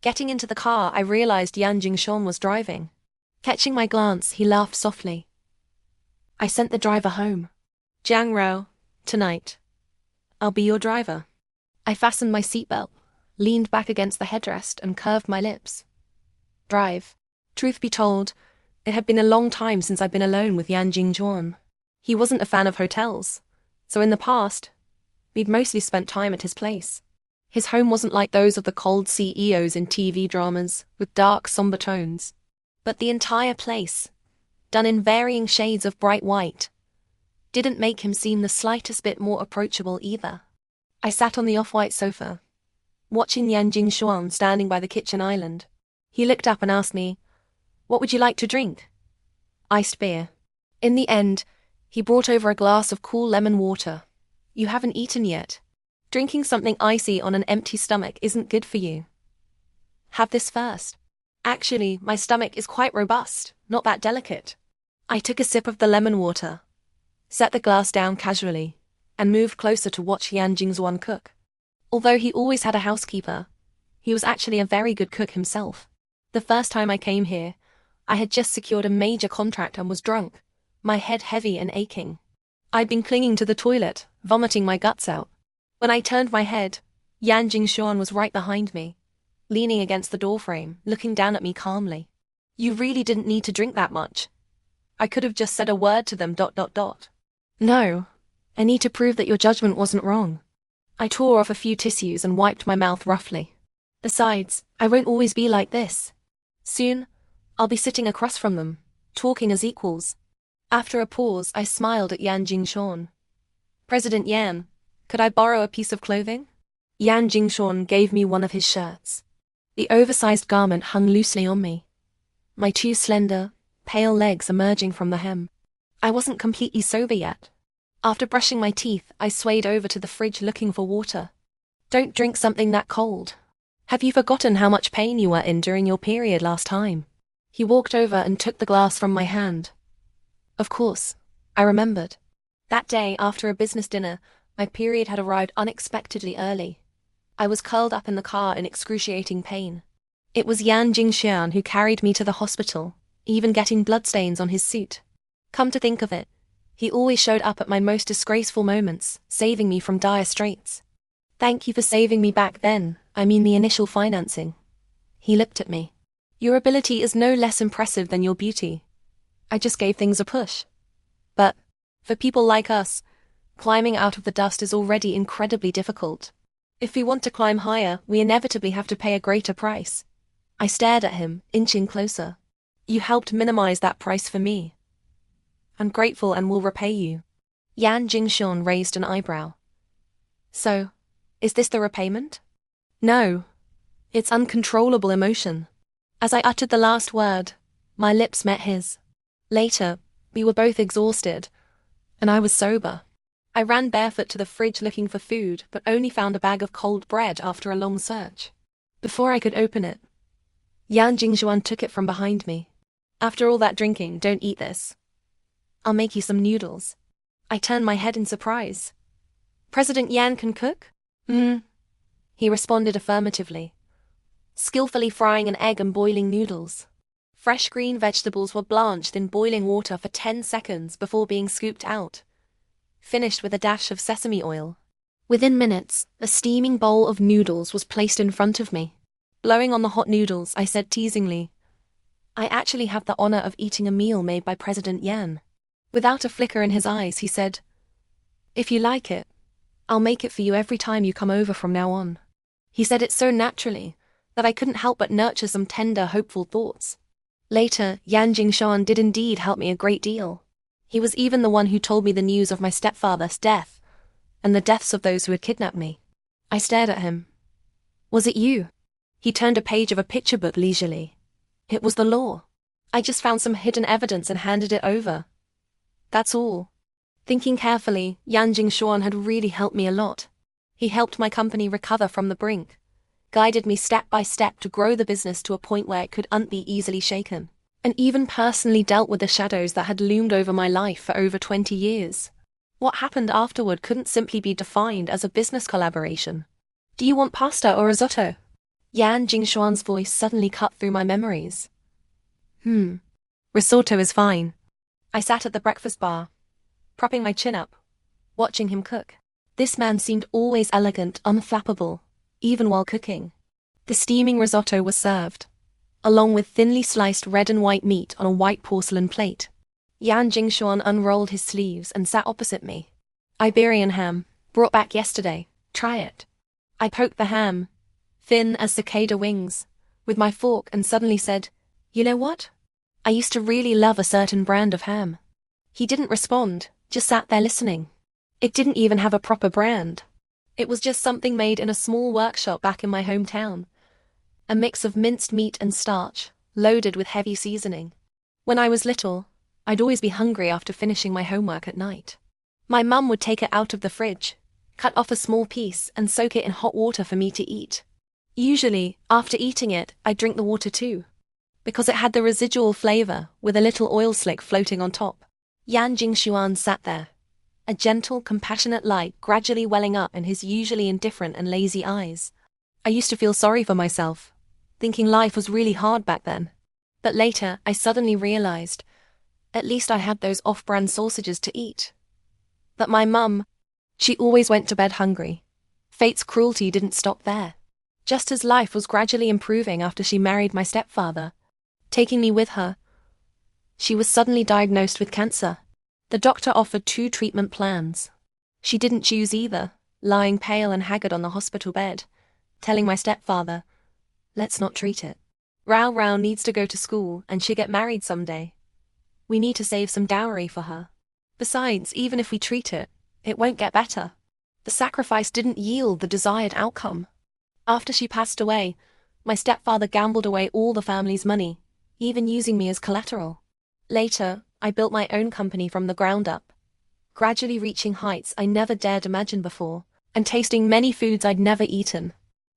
Getting into the car, I realized Yan Jingxuan was driving. Catching my glance, he laughed softly. I sent the driver home. Jiang Rao, tonight, I'll be your driver. I fastened my seatbelt, leaned back against the headrest and curved my lips. Drive. Truth be told, it had been a long time since I'd been alone with Yan Jingxuan. He wasn't a fan of hotels, so in the past, we'd mostly spent time at his place. His home wasn't like those of the cold CEOs in TV dramas, with dark, somber tones. But the entire place, done in varying shades of bright white, didn't make him seem the slightest bit more approachable either. I sat on the off-white sofa, watching Yan Jingxuan standing by the kitchen island. He looked up and asked me, "What would you like to drink?" "Iced beer." In the end, he brought over a glass of cool lemon water. "You haven't eaten yet. Drinking something icy on an empty stomach isn't good for you. Have this first." Actually, my stomach is quite robust, not that delicate. I took a sip of the lemon water, set the glass down casually, and moved closer to watch Yan Jingxuan cook. Although he always had a housekeeper, he was actually a very good cook himself. The first time I came here, I had just secured a major contract and was drunk, my head heavy and aching. I'd been clinging to the toilet, vomiting my guts out. When I turned my head, Yan Jingxuan was right behind me, leaning against the doorframe, looking down at me calmly. "You really didn't need to drink that much. I could have just said a word to them ... No. I need to prove that your judgment wasn't wrong. I tore off a few tissues and wiped my mouth roughly. Besides, I won't always be like this. Soon, I'll be sitting across from them, talking as equals. After a pause, I smiled at Yan Jingshuan. President Yan, could I borrow a piece of clothing? Yan Jingshuan gave me one of his shirts. The oversized garment hung loosely on me, my two slender, pale legs emerging from the hem. I wasn't completely sober yet. After brushing my teeth, I swayed over to the fridge looking for water. Don't drink something that cold. Have you forgotten how much pain you were in during your period last time? He walked over and took the glass from my hand. Of course, I remembered. That day, after a business dinner, my period had arrived unexpectedly early. I was curled up in the car in excruciating pain. It was Yan Jingxian who carried me to the hospital, even getting bloodstains on his suit. Come to think of it, he always showed up at my most disgraceful moments, saving me from dire straits. Thank you for saving me back then, I mean the initial financing. He looked at me. Your ability is no less impressive than your beauty. I just gave things a push. But, for people like us, climbing out of the dust is already incredibly difficult. If we want to climb higher, we inevitably have to pay a greater price. I stared at him, inching closer. You helped minimize that price for me. I'm grateful and will repay you. Yan Jingxian raised an eyebrow. So, is this the repayment? No. It's uncontrollable emotion. As I uttered the last word, my lips met his. Later, we were both exhausted, and I was sober. I ran barefoot to the fridge looking for food, but only found a bag of cold bread after a long search. Before I could open it, Yan Jingxuan took it from behind me. After all that drinking, don't eat this. I'll make you some noodles. I turned my head in surprise. President Yan can cook? He responded affirmatively, skillfully frying an egg and boiling noodles. Fresh green vegetables were blanched in boiling water for 10 seconds before being scooped out, finished with a dash of sesame oil. Within minutes, a steaming bowl of noodles was placed in front of me. Blowing on the hot noodles, I said teasingly, I actually have the honor of eating a meal made by President Yan. Without a flicker in his eyes, he said, If you like it, I'll make it for you every time you come over from now on. He said it so naturally that I couldn't help but nurture some tender, hopeful thoughts. Later, Yan Jingxian did indeed help me a great deal. He was even the one who told me the news of my stepfather's death, and the deaths of those who had kidnapped me. I stared at him. Was it you? He turned a page of a picture book leisurely. It was the law. I just found some hidden evidence and handed it over. That's all. Thinking carefully, Yan Jingxian had really helped me a lot. He helped my company recover from the brink, guided me step by step to grow the business to a point where it couldn't be easily shaken, and even personally dealt with the shadows that had loomed over my life for over 20 years. What happened afterward couldn't simply be defined as a business collaboration. Do you want pasta or risotto? Yan Jingxian's voice suddenly cut through my memories. Risotto is fine. I sat at the breakfast bar, propping my chin up, watching him cook. This man seemed always elegant, unflappable, even while cooking. The steaming risotto was served, along with thinly sliced red and white meat on a white porcelain plate. Yan Jingxian unrolled his sleeves and sat opposite me. Iberian ham, brought back yesterday. Try it. I poked the ham, thin as cicada wings, with my fork and suddenly said, You know what? I used to really love a certain brand of ham. He didn't respond, just sat there listening. It didn't even have a proper brand. It was just something made in a small workshop back in my hometown. A mix of minced meat and starch, loaded with heavy seasoning. When I was little, I'd always be hungry after finishing my homework at night. My mum would take it out of the fridge, cut off a small piece and soak it in hot water for me to eat. Usually, after eating it, I'd drink the water too, because it had the residual flavor with a little oil slick floating on top. Yan Jingxian sat there, a gentle, compassionate light gradually welling up in his usually indifferent and lazy eyes. I used to feel sorry for myself, thinking life was really hard back then. But later, I suddenly realized, at least I had those off-brand sausages to eat. But my mum, she always went to bed hungry. Fate's cruelty didn't stop there. Just as life was gradually improving after she married my stepfather, taking me with her, she was suddenly diagnosed with cancer. The doctor offered 2 treatment plans. She didn't choose either, lying pale and haggard on the hospital bed, telling my stepfather, "Let's not treat it. Raorao needs to go to school and she'll get married someday. We need to save some dowry for her. Besides, even if we treat it, it won't get better." The sacrifice didn't yield the desired outcome. After she passed away, my stepfather gambled away all the family's money, even using me as collateral. Later, I built my own company from the ground up, gradually reaching heights I never dared imagine before, and tasting many foods I'd never eaten.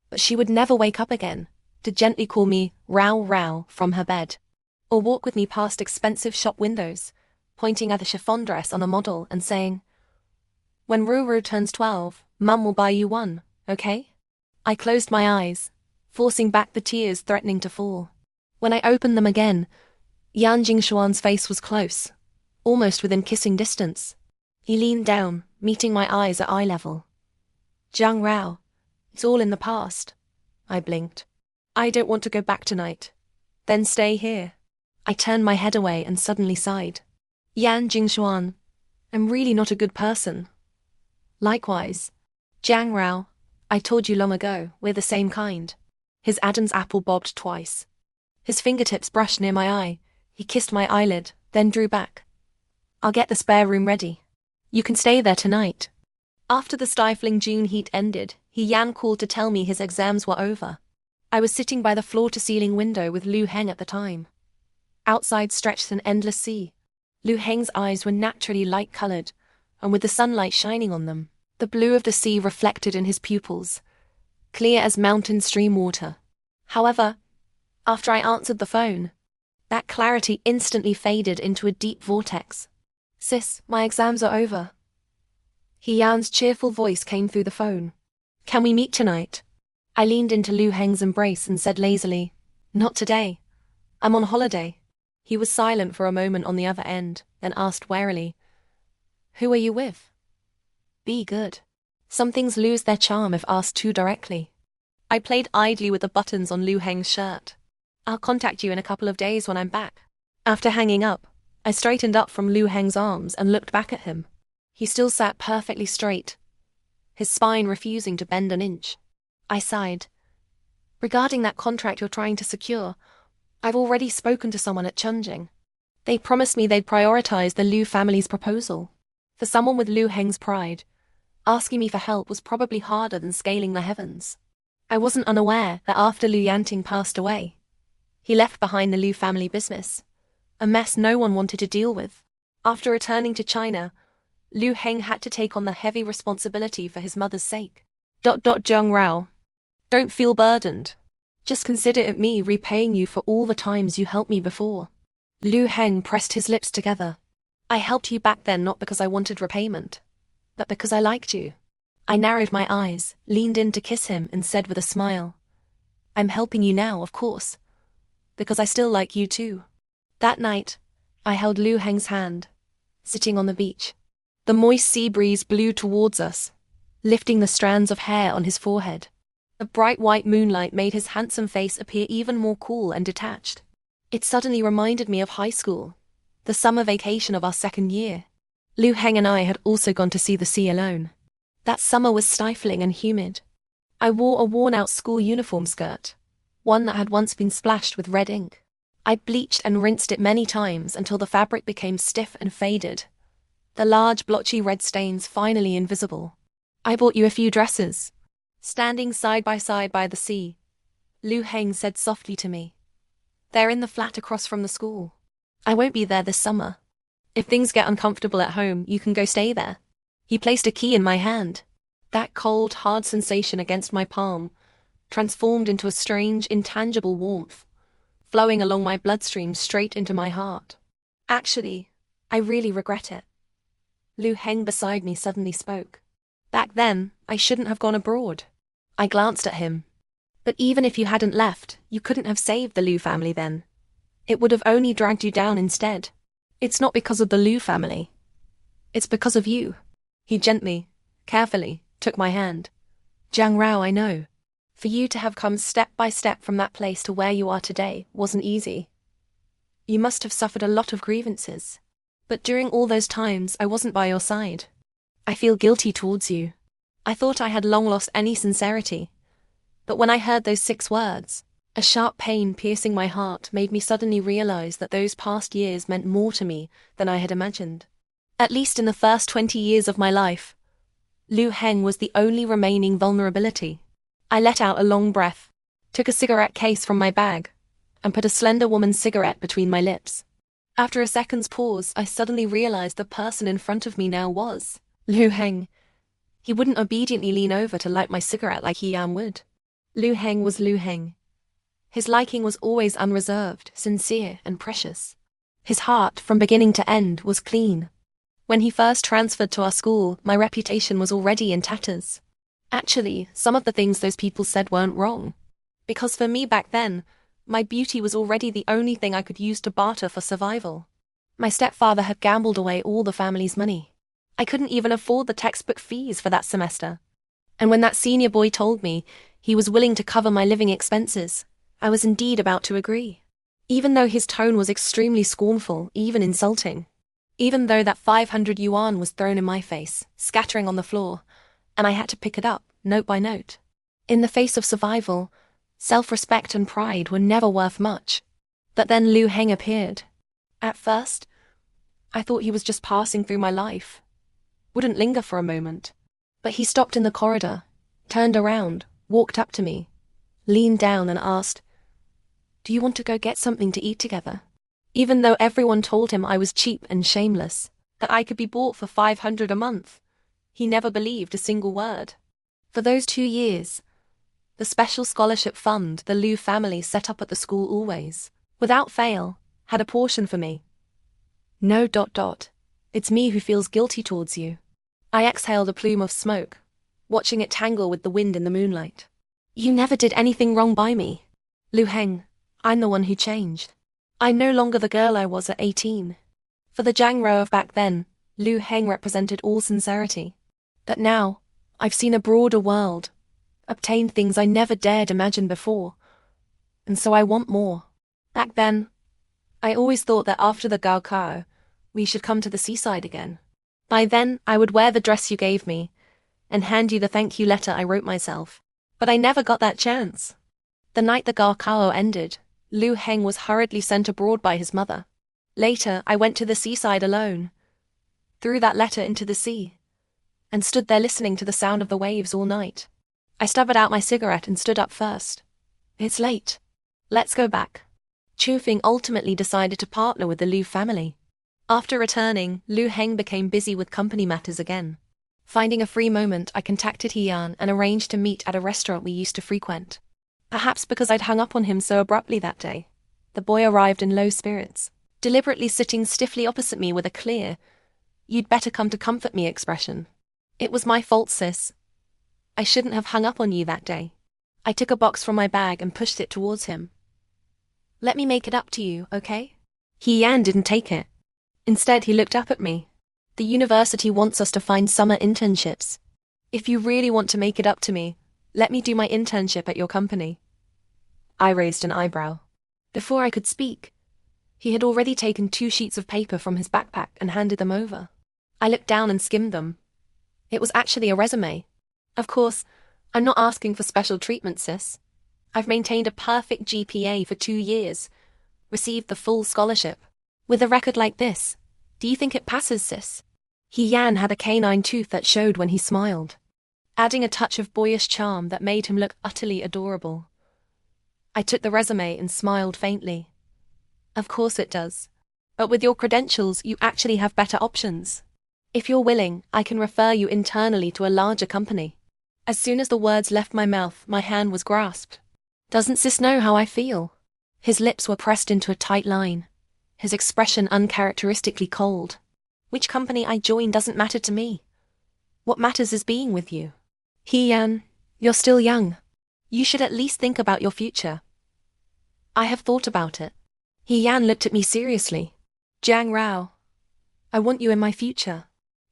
But she would never wake up again to gently call me Raorao from her bed, or walk with me past expensive shop windows, pointing at a chiffon dress on a model and saying, "When Ruru turns 12, Mum will buy you one, okay?" I closed my eyes, forcing back the tears threatening to fall. When I opened them again, Yan Jingshuan's face was close, almost within kissing distance. He leaned down, meeting my eyes at eye level. "Jiang Rao, it's all in the past." I blinked. "I don't want to go back tonight." "Then stay here." I turned my head away and suddenly sighed. "Yan Jingshuan, I'm really not a good person." "Likewise. Jiang Rao, I told you long ago, we're the same kind." His Adam's apple bobbed twice. His fingertips brushed near my eye. He kissed my eyelid, then drew back. "I'll get the spare room ready. You can stay there tonight." After the stifling June heat ended, Yan called to tell me his exams were over. I was sitting by the floor-to-ceiling window with Lu Heng at the time. Outside stretched an endless sea. Lu Heng's eyes were naturally light-colored, and with the sunlight shining on them, the blue of the sea reflected in his pupils, clear as mountain stream water. However, after I answered the phone, that clarity instantly faded into a deep vortex. "Sis, my exams are over." Yan's cheerful voice came through the phone. "Can we meet tonight?" I leaned into Lu Heng's embrace and said lazily, "Not today. I'm on holiday." He was silent for a moment on the other end, then asked warily, "Who are you with?" "Be good. Some things lose their charm if asked too directly." I played idly with the buttons on Lu Heng's shirt. "I'll contact you in a couple of days when I'm back." After hanging up, I straightened up from Lu Heng's arms and looked back at him. He still sat perfectly straight, his spine refusing to bend an inch. I sighed. "Regarding that contract you're trying to secure, I've already spoken to someone at Chunjing. They promised me they'd prioritize the Lu family's proposal. For someone with Lu Heng's pride, asking me for help was probably harder than scaling the heavens." I wasn't unaware that after Lu Yanting passed away, he left behind the Lu family business, a mess no one wanted to deal with. After returning to China, Lu Heng had to take on the heavy responsibility for his mother's sake. Jiang Rao, don't feel burdened. Just consider it me repaying you for all the times you helped me before. Lu Heng pressed his lips together. "I helped you back then not because I wanted repayment, but because I liked you." I narrowed my eyes, leaned in to kiss him, and said with a smile, "I'm helping you now, of course, because I still like you too." That night, I held Lu Heng's hand, sitting on the beach. The moist sea breeze blew towards us, lifting the strands of hair on his forehead. The bright white moonlight made his handsome face appear even more cool and detached. It suddenly reminded me of high school, the summer vacation of our second year. Lu Heng and I had also gone to see the sea alone. That summer was stifling and humid. I wore a worn-out school uniform skirt, one that had once been splashed with red ink. I bleached and rinsed it many times until the fabric became stiff and faded, the large blotchy red stains finally invisible. "I bought you a few dresses." Standing side by the sea, Lu Heng said softly to me, "They're in the flat across from the school. I won't be there this summer. If things get uncomfortable at home, you can go stay there." He placed a key in my hand. That cold, hard sensation against my palm transformed into a strange, intangible warmth, flowing along my bloodstream straight into my heart. "Actually, I really regret it." Lu Heng beside me suddenly spoke. "Back then, I shouldn't have gone abroad." I glanced at him. "But even if you hadn't left, you couldn't have saved the Lu family then. It would have only dragged you down instead. It's not because of the Lu family. It's because of you." He gently, carefully, took my hand. "Jiang Rao, I know. For you to have come step by step from that place to where you are today wasn't easy. You must have suffered a lot of grievances. But during all those times, I wasn't by your side. I feel guilty towards you. I thought I had long lost any sincerity. But when I heard those 6 words, a sharp pain piercing my heart made me suddenly realize that those past years meant more to me than I had imagined. At least in the first 20 years of my life, Liu Heng was the only remaining vulnerability. I let out a long breath, took a cigarette case from my bag, and put a slender woman's cigarette between my lips. After a second's pause, I suddenly realized the person in front of me now was Liu Heng. He wouldn't obediently lean over to light my cigarette like He Yan would. Liu Heng was Liu Heng. His liking was always unreserved, sincere, and precious. His heart, from beginning to end, was clean. When he first transferred to our school, my reputation was already in tatters. Actually, some of the things those people said weren't wrong. Because for me back then, my beauty was already the only thing I could use to barter for survival. My stepfather had gambled away all the family's money. I couldn't even afford the textbook fees for that semester. And when that senior boy told me he was willing to cover my living expenses, I was indeed about to agree. Even though his tone was extremely scornful, even insulting. Even though that 500 yuan was thrown in my face, scattering on the floor, and I had to pick it up, note by note. In the face of survival, self-respect and pride were never worth much. But then Liu Heng appeared. At first, I thought he was just passing through my life. Wouldn't linger for a moment. But he stopped in the corridor, turned around, walked up to me, leaned down and asked, "Do you want to go get something to eat together?" Even though everyone told him I was cheap and shameless, that I could be bought for 500 a month, he never believed a single word. For those 2 years, the special scholarship fund the Liu family set up at the school always, without fail, had a portion for me. No. It's me who feels guilty towards you. I exhaled a plume of smoke, watching it tangle with the wind in the moonlight. You never did anything wrong by me. Liu Heng, I'm the one who changed. I'm no longer the girl I was at 18. For the Raorao of back then, Liu Heng represented all sincerity. But now, I've seen a broader world, obtained things I never dared imagine before, and so I want more. Back then, I always thought that after the Gaokao, we should come to the seaside again. By then, I would wear the dress you gave me, and hand you the thank you letter I wrote myself. But I never got that chance. The night the Gaokao ended, Liu Heng was hurriedly sent abroad by his mother. Later, I went to the seaside alone, threw that letter into the sea, and stood there listening to the sound of the waves all night. I stubbered out my cigarette and stood up first. It's late. Let's go back. Chu Fing ultimately decided to partner with the Liu family. After returning, Liu Heng became busy with company matters again. Finding a free moment, I contacted He Yan and arranged to meet at a restaurant we used to frequent. Perhaps because I'd hung up on him so abruptly that day, the boy arrived in low spirits, deliberately sitting stiffly opposite me with a clear, "You'd better come to comfort me" expression. It was my fault, sis. I shouldn't have hung up on you that day. I took a box from my bag and pushed it towards him. Let me make it up to you, okay? He Yan didn't take it. Instead, he looked up at me. The university wants us to find summer internships. If you really want to make it up to me, let me do my internship at your company. I raised an eyebrow. Before I could speak, he had already taken 2 sheets of paper from his backpack and handed them over. I looked down and skimmed them. It was actually a resume. Of course, I'm not asking for special treatment, sis. I've maintained a perfect GPA for 2 years, received the full scholarship. With a record like this, do you think it passes, sis? He Yan had a canine tooth that showed when he smiled, adding a touch of boyish charm that made him look utterly adorable. I took the resume and smiled faintly. Of course it does. But with your credentials, you actually have better options. If you're willing, I can refer you internally to a larger company. As soon as the words left my mouth, my hand was grasped. Doesn't sis know how I feel? His lips were pressed into a tight line, his expression uncharacteristically cold. Which company I join doesn't matter to me. What matters is being with you. He Yan, you're still young. You should at least think about your future. I have thought about it. He Yan looked at me seriously. Raorao, I want you in my future.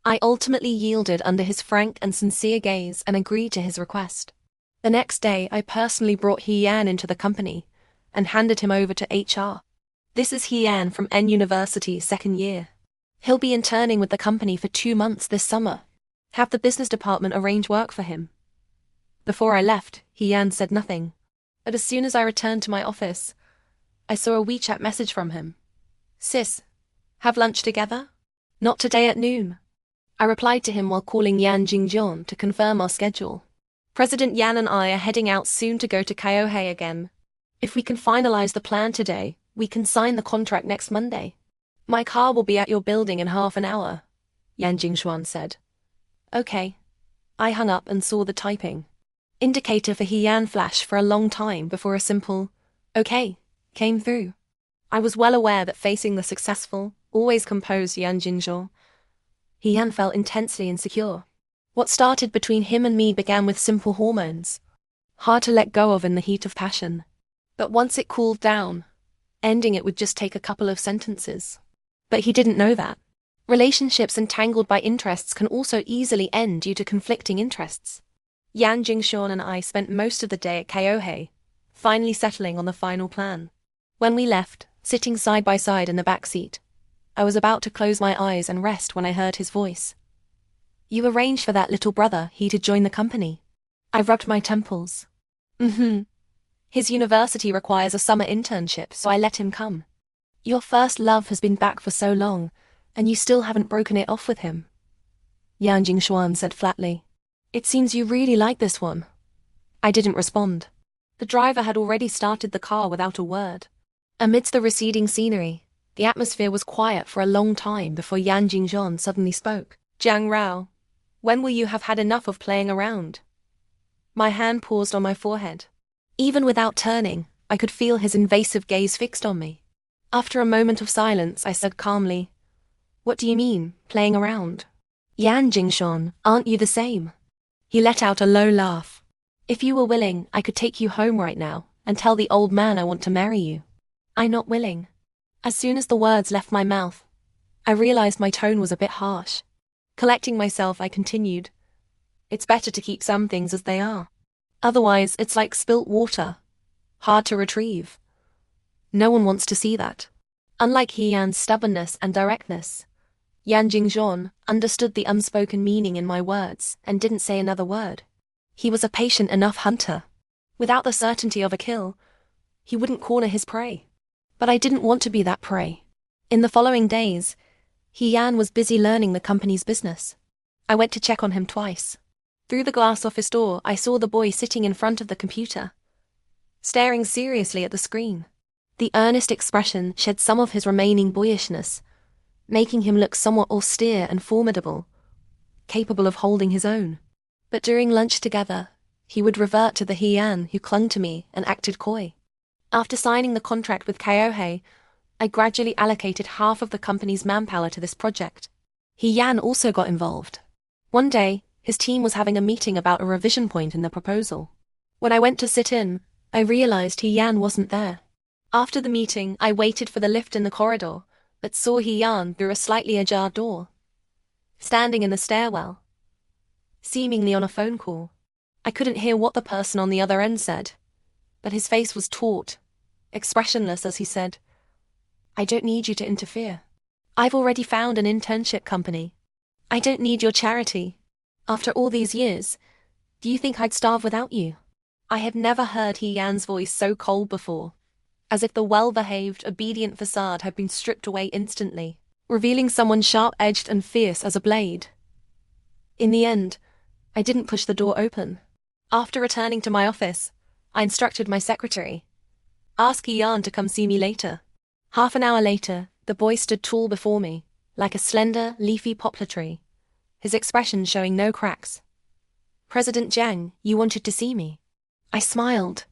I ultimately yielded under his frank and sincere gaze and agreed to his request. The next day, I personally brought He Yan into the company and handed him over to HR. This is He Yan from N University, 2nd year. He'll be interning with the company for 2 months this summer. Have the business department arrange work for him. Before I left, Yan said nothing. But as soon as I returned to my office, I saw a WeChat message from him. Sis, have lunch together? Not today at noon. I replied to him while calling Yan Jingjian to confirm our schedule. President Yan and I are heading out soon to go to Kaohei again. If we can finalize the plan today, we can sign the contract next Monday. My car will be at your building in half an hour, Yan Jingxuan said. Okay. I hung up and saw the typing. Indicator for Yan flash for a long time before a simple, okay, came through. I was well aware that facing the successful, always composed Yan Jingzhou, Yan felt intensely insecure. What started between him and me began with simple hormones, hard to let go of in the heat of passion. But once it cooled down, ending it would just take a couple of sentences. But he didn't know that. Relationships entangled by interests can also easily end due to conflicting interests. Yan Jingxian and I spent most of the day at Kaohei, finally settling on the final plan. When we left, sitting side by side in the back seat, I was about to close my eyes and rest when I heard his voice. You arranged for that little brother he to join the company. I rubbed my temples. His university requires a summer internship, so I let him come. Your first love has been back for so long, and you still haven't broken it off with him. Yan Jingxuan said flatly. It seems you really like this one. I didn't respond. The driver had already started the car without a word. Amidst the receding scenery, the atmosphere was quiet for a long time before Yan Jingzhon suddenly spoke. Jiang Rao, when will you have had enough of playing around? My hand paused on my forehead. Even without turning, I could feel his invasive gaze fixed on me. After a moment of silence, I said calmly, What do you mean, playing around? Yan Jingshon, aren't you the same? He let out a low laugh. If you were willing, I could take you home right now and tell the old man I want to marry you. I'm not willing. As soon as the words left my mouth, I realized my tone was a bit harsh. Collecting myself, I continued. It's better to keep some things as they are. Otherwise, it's like spilt water. Hard to retrieve. No one wants to see that. Unlike Yan's stubbornness and directness, Yan Jingzhon understood the unspoken meaning in my words and didn't say another word. He was a patient enough hunter. Without the certainty of a kill, he wouldn't corner his prey. But I didn't want to be that prey. In the following days, Yan was busy learning the company's business. I went to check on him twice. Through the glass office door, I saw the boy sitting in front of the computer, staring seriously at the screen. The earnest expression shed some of his remaining boyishness, making him look somewhat austere and formidable, capable of holding his own. But during lunch together, he would revert to the Yan who clung to me and acted coy. After signing the contract with Kaohei, I gradually allocated half of the company's manpower to this project. Yan also got involved. One day, his team was having a meeting about a revision point in the proposal. When I went to sit in, I realized Yan wasn't there. After the meeting, I waited for the lift in the corridor, but saw Yan through a slightly ajar door, standing in the stairwell, seemingly on a phone call. I couldn't hear what the person on the other end said, but his face was taut, expressionless as he said, I don't need you to interfere. I've already found an internship company. I don't need your charity. After all these years, do you think I'd starve without you? I had never heard Yan's voice so cold before, as if the well-behaved, obedient facade had been stripped away instantly, revealing someone sharp-edged and fierce as a blade. In the end, I didn't push the door open. After returning to my office, I instructed my secretary, ask Yan to come see me later. Half an hour later, the boy stood tall before me, like a slender, leafy poplar tree, his expression showing no cracks. President Jiang, you wanted to see me. I smiled.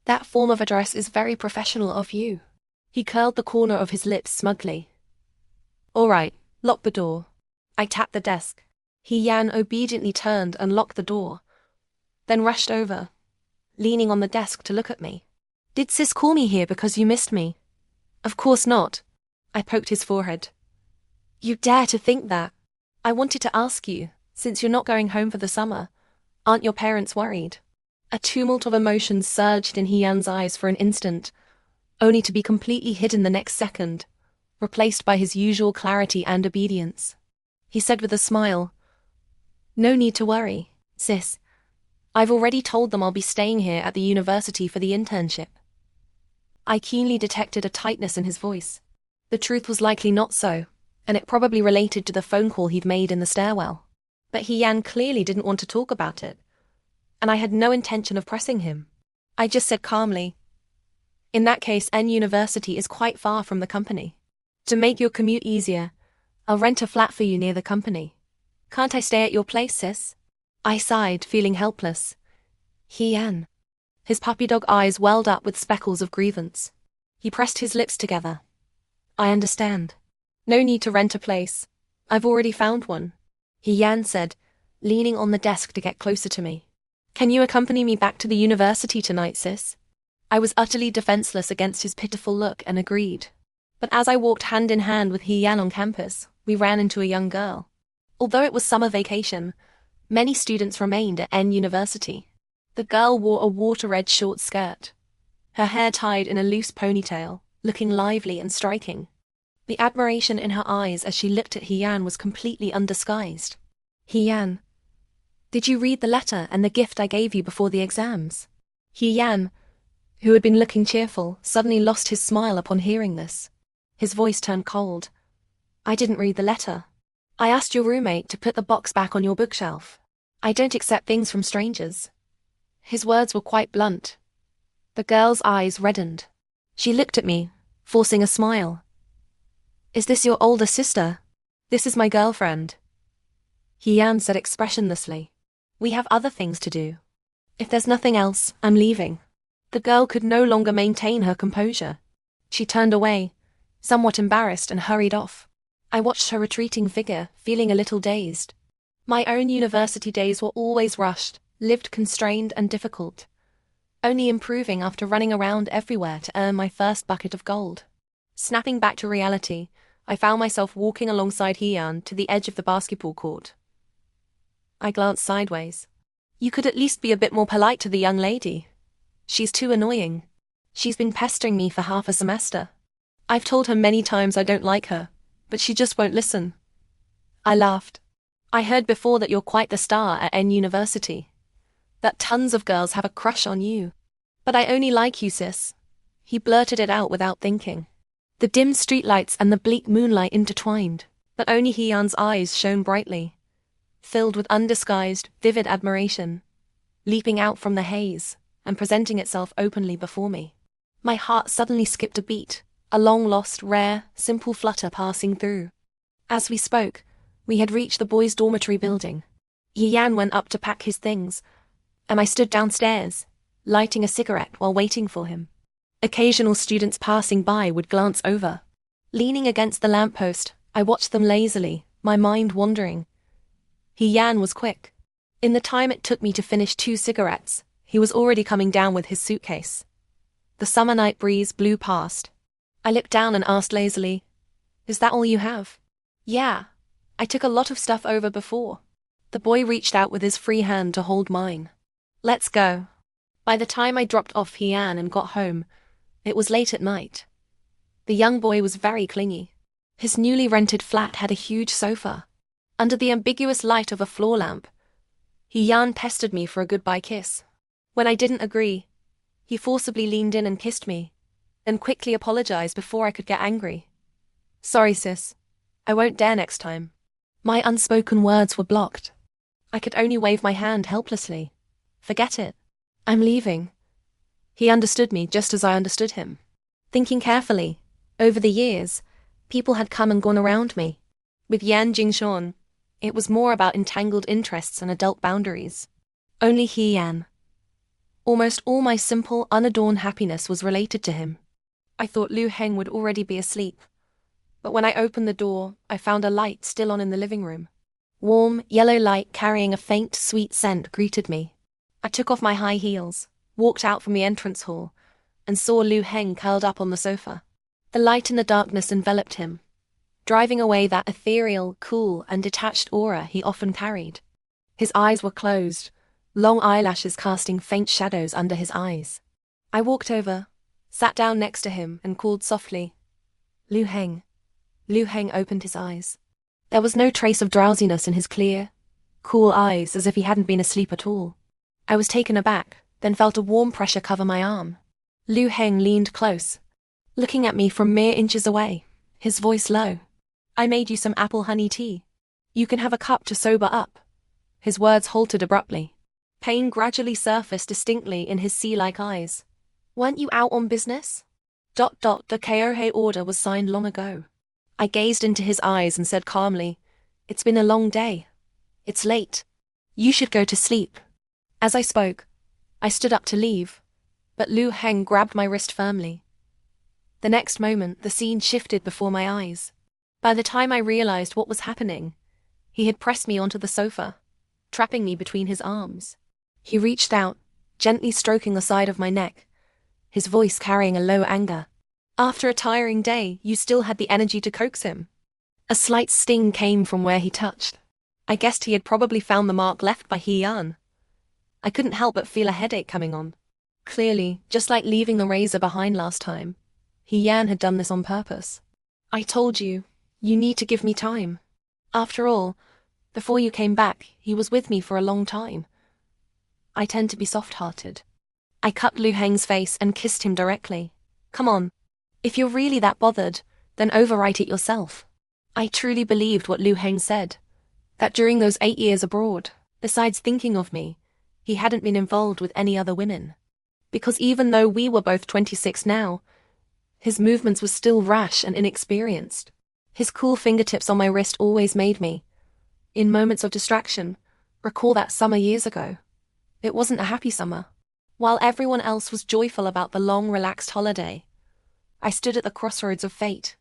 That form of address is very professional of you. He curled the corner of his lips smugly. All right, lock the door. I tapped the desk. Yan obediently turned and locked the door, then rushed over, leaning on the desk to look at me. Did Sis call me here because you missed me? Of course not. I poked his forehead. You dare to think that? I wanted to ask you, since you're not going home for the summer, aren't your parents worried? A tumult of emotions surged in Yan's eyes for an instant, only to be completely hidden the next second. replaced by his usual clarity and obedience. He said with a smile, "No need to worry, sis. I've already told them I'll be staying here at the university for the internship." I keenly detected a tightness in his voice. The truth was likely not so, and it probably related to the phone call he'd made in the stairwell. But Yan clearly didn't want to talk about it, and I had no intention of pressing him. I just said calmly, "In that case, N University is quite far from the company. To make your commute easier, I'll rent a flat for you near the company. Can't I stay at your place, sis?" I sighed, feeling helpless. Yan. His puppy dog eyes welled up with speckles of grievance. He pressed his lips together. "I understand. No need to rent a place. I've already found one," Yan said, leaning on the desk to get closer to me. "Can you accompany me back to the university tonight, sis?" I was utterly defenseless against his pitiful look and agreed. But as I walked hand in hand with Yan on campus, we ran into a young girl. Although it was summer vacation, many students remained at N University. The girl wore a water-red short skirt, her hair tied in a loose ponytail, looking lively and striking. The admiration in her eyes as she looked at Yan was completely undisguised. "Yan, did you read the letter and the gift I gave you before the exams?" Yan, who had been looking cheerful, suddenly lost his smile upon hearing this. His voice turned cold. "I didn't read the letter. I asked your roommate to put the box back on your bookshelf. I don't accept things from strangers." His words were quite blunt. The girl's eyes reddened. She looked at me, forcing a smile. "Is this your older sister?" "This is my girlfriend," Yan said expressionlessly. "We have other things to do. If there's nothing else, I'm leaving." The girl could no longer maintain her composure. She turned away, somewhat embarrassed, and hurried off. I watched her retreating figure, feeling a little dazed. My own university days were always rushed, lived constrained and difficult, only improving after running around everywhere to earn my first bucket of gold. Snapping back to reality, I found myself walking alongside Yan to the edge of the basketball court. I glanced sideways. "You could at least be a bit more polite to the young lady. She's too annoying. She's been pestering me for half a semester. I've told her many times I don't like her, but she just won't listen." I laughed. "I heard before that you're quite the star at N University. That tons of girls have a crush on you. But I only like you, sis." He blurted it out without thinking. The dim streetlights and the bleak moonlight intertwined, but only Yan's eyes shone brightly, filled with undisguised, vivid admiration, leaping out from the haze and presenting itself openly before me. My heart suddenly skipped a beat, a long-lost, rare, simple flutter passing through. As we spoke, we had reached the boys' dormitory building. Yan went up to pack his things, and I stood downstairs, lighting a cigarette while waiting for him. Occasional students passing by would glance over. Leaning against the lamppost, I watched them lazily, my mind wandering. Yan was quick. In the time it took me to finish 2 cigarettes, he was already coming down with his suitcase. The summer night breeze blew past. I looked down and asked lazily, "Is that all you have?" "Yeah. I took a lot of stuff over before." The boy reached out with his free hand to hold mine. "Let's go." By the time I dropped off Yan and got home, it was late at night. The young boy was very clingy. His newly rented flat had a huge sofa. Under the ambiguous light of a floor lamp, Yan pestered me for a goodbye kiss. When I didn't agree, he forcibly leaned in and kissed me, and quickly apologized before I could get angry. "Sorry, sis. I won't dare next time." My unspoken words were blocked. I could only wave my hand helplessly. "Forget it. I'm leaving." He understood me just as I understood him. Thinking carefully, over the years, people had come and gone around me. With Yan Jingshon, it was more about entangled interests and adult boundaries. Only Yan. Almost all my simple, unadorned happiness was related to him. I thought Liu Heng would already be asleep, but when I opened the door, I found a light still on in the living room. Warm, yellow light carrying a faint, sweet scent greeted me. I took off my high heels, walked out from the entrance hall, and saw Liu Heng curled up on the sofa. The light in the darkness enveloped him, driving away that ethereal, cool, and detached aura he often carried. His eyes were closed, long eyelashes casting faint shadows under his eyes. I walked over, sat down next to him, and called softly, "Liu Heng." Liu Heng opened his eyes. There was no trace of drowsiness in his clear, cool eyes, as if he hadn't been asleep at all. I was taken aback, then felt a warm pressure cover my arm. Liu Heng leaned close, looking at me from mere inches away, his voice low. I made you some apple honey tea. You can have a cup to sober up. His words halted abruptly. Pain gradually surfaced distinctly in his sea-like eyes. Weren't you out on business? The Kyohei order was signed long ago. I gazed into his eyes and said calmly, It's been a long day. It's late. You should go to sleep. As I spoke, I stood up to leave, but Liu Heng grabbed my wrist firmly. The next moment, the scene shifted before my eyes. By the time I realized what was happening, he had pressed me onto the sofa, trapping me between his arms. He reached out, gently stroking the side of my neck, his voice carrying a low anger. After a tiring day, you still had the energy to coax him. A slight sting came from where he touched. I guessed he had probably found the mark left by He-Yan. I couldn't help but feel a headache coming on. Clearly, just like leaving the razor behind last time, He-Yan had done this on purpose. I told you, you need to give me time. After all, before you came back, he was with me for a long time. I tend to be soft-hearted. I cut Liu Heng's face and kissed him directly. Come on. If you're really that bothered, then overwrite it yourself. I truly believed what Liu Heng said, that during those 8 years abroad, besides thinking of me, he hadn't been involved with any other women. Because even though we were both 26 now, his movements were still rash and inexperienced. His cool fingertips on my wrist always made me, in moments of distraction, recall that summer years ago. It wasn't a happy summer. While everyone else was joyful about the long, relaxed holiday, I stood at the crossroads of fate,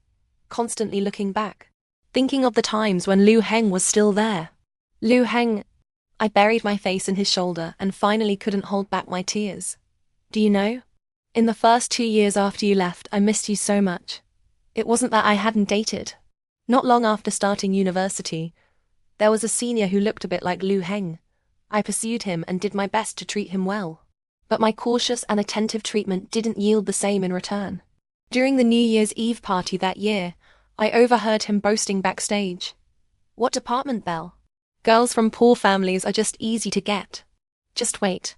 constantly looking back, thinking of the times when Liu Heng was still there. Liu Heng, I buried my face in his shoulder and finally couldn't hold back my tears. Do you know? In the first 2 years after you left, I missed you so much. It wasn't that I hadn't dated. Not long after starting university, there was a senior who looked a bit like Liu Heng. I pursued him and did my best to treat him well. But my cautious and attentive treatment didn't yield the same in return. During the New Year's Eve party that year, I overheard him boasting backstage. What department, Belle? Girls from poor families are just easy to get. Just wait.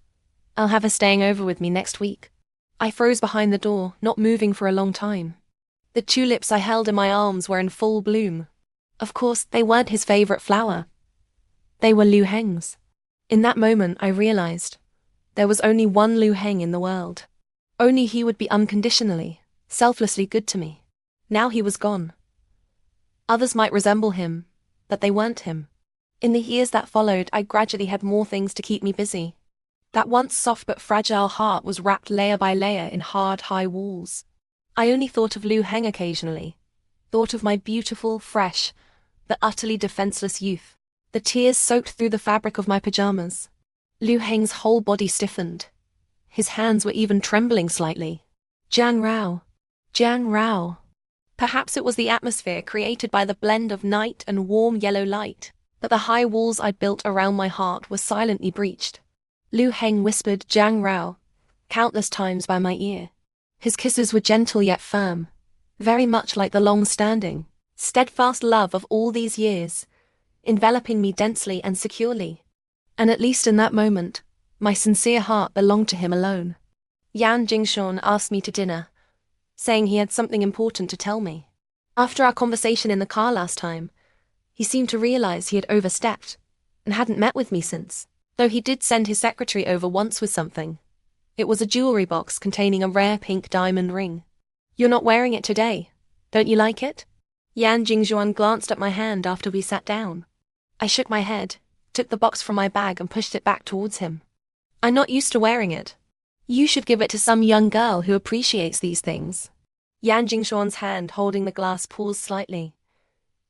I'll have her staying over with me next week. I froze behind the door, not moving for a long time. The tulips I held in my arms were in full bloom. Of course, they weren't his favorite flower. They were Liu Heng's. In that moment, I realized there was only one Liu Heng in the world. Only he would be unconditionally, selflessly good to me. Now he was gone. Others might resemble him, but they weren't him. In the years that followed, I gradually had more things to keep me busy. That once soft but fragile heart was wrapped layer by layer in hard, high walls. I only thought of Liu Heng occasionally, thought of my beautiful, fresh, but utterly defenseless youth. The tears soaked through the fabric of my pajamas. Liu Heng's whole body stiffened. His hands were even trembling slightly. Jiang Rao. Jiang Rao. Perhaps it was the atmosphere created by the blend of night and warm yellow light, but the high walls I'd built around my heart were silently breached. Liu Heng whispered Jiang Rao countless times by my ear. His kisses were gentle yet firm, very much like the long-standing, steadfast love of all these years, enveloping me densely and securely. And at least in that moment, my sincere heart belonged to him alone. Yan Jingshun asked me to dinner, saying he had something important to tell me. After our conversation in the car last time, he seemed to realize he had overstepped and hadn't met with me since, though he did send his secretary over once with something. It was a jewelry box containing a rare pink diamond ring. You're not wearing it today. Don't you like it? Yan Jingzhuan glanced at my hand after we sat down. I shook my head, took the box from my bag and pushed it back towards him. I'm not used to wearing it. You should give it to some young girl who appreciates these things. Yan Jingxuan's hand holding the glass paused slightly.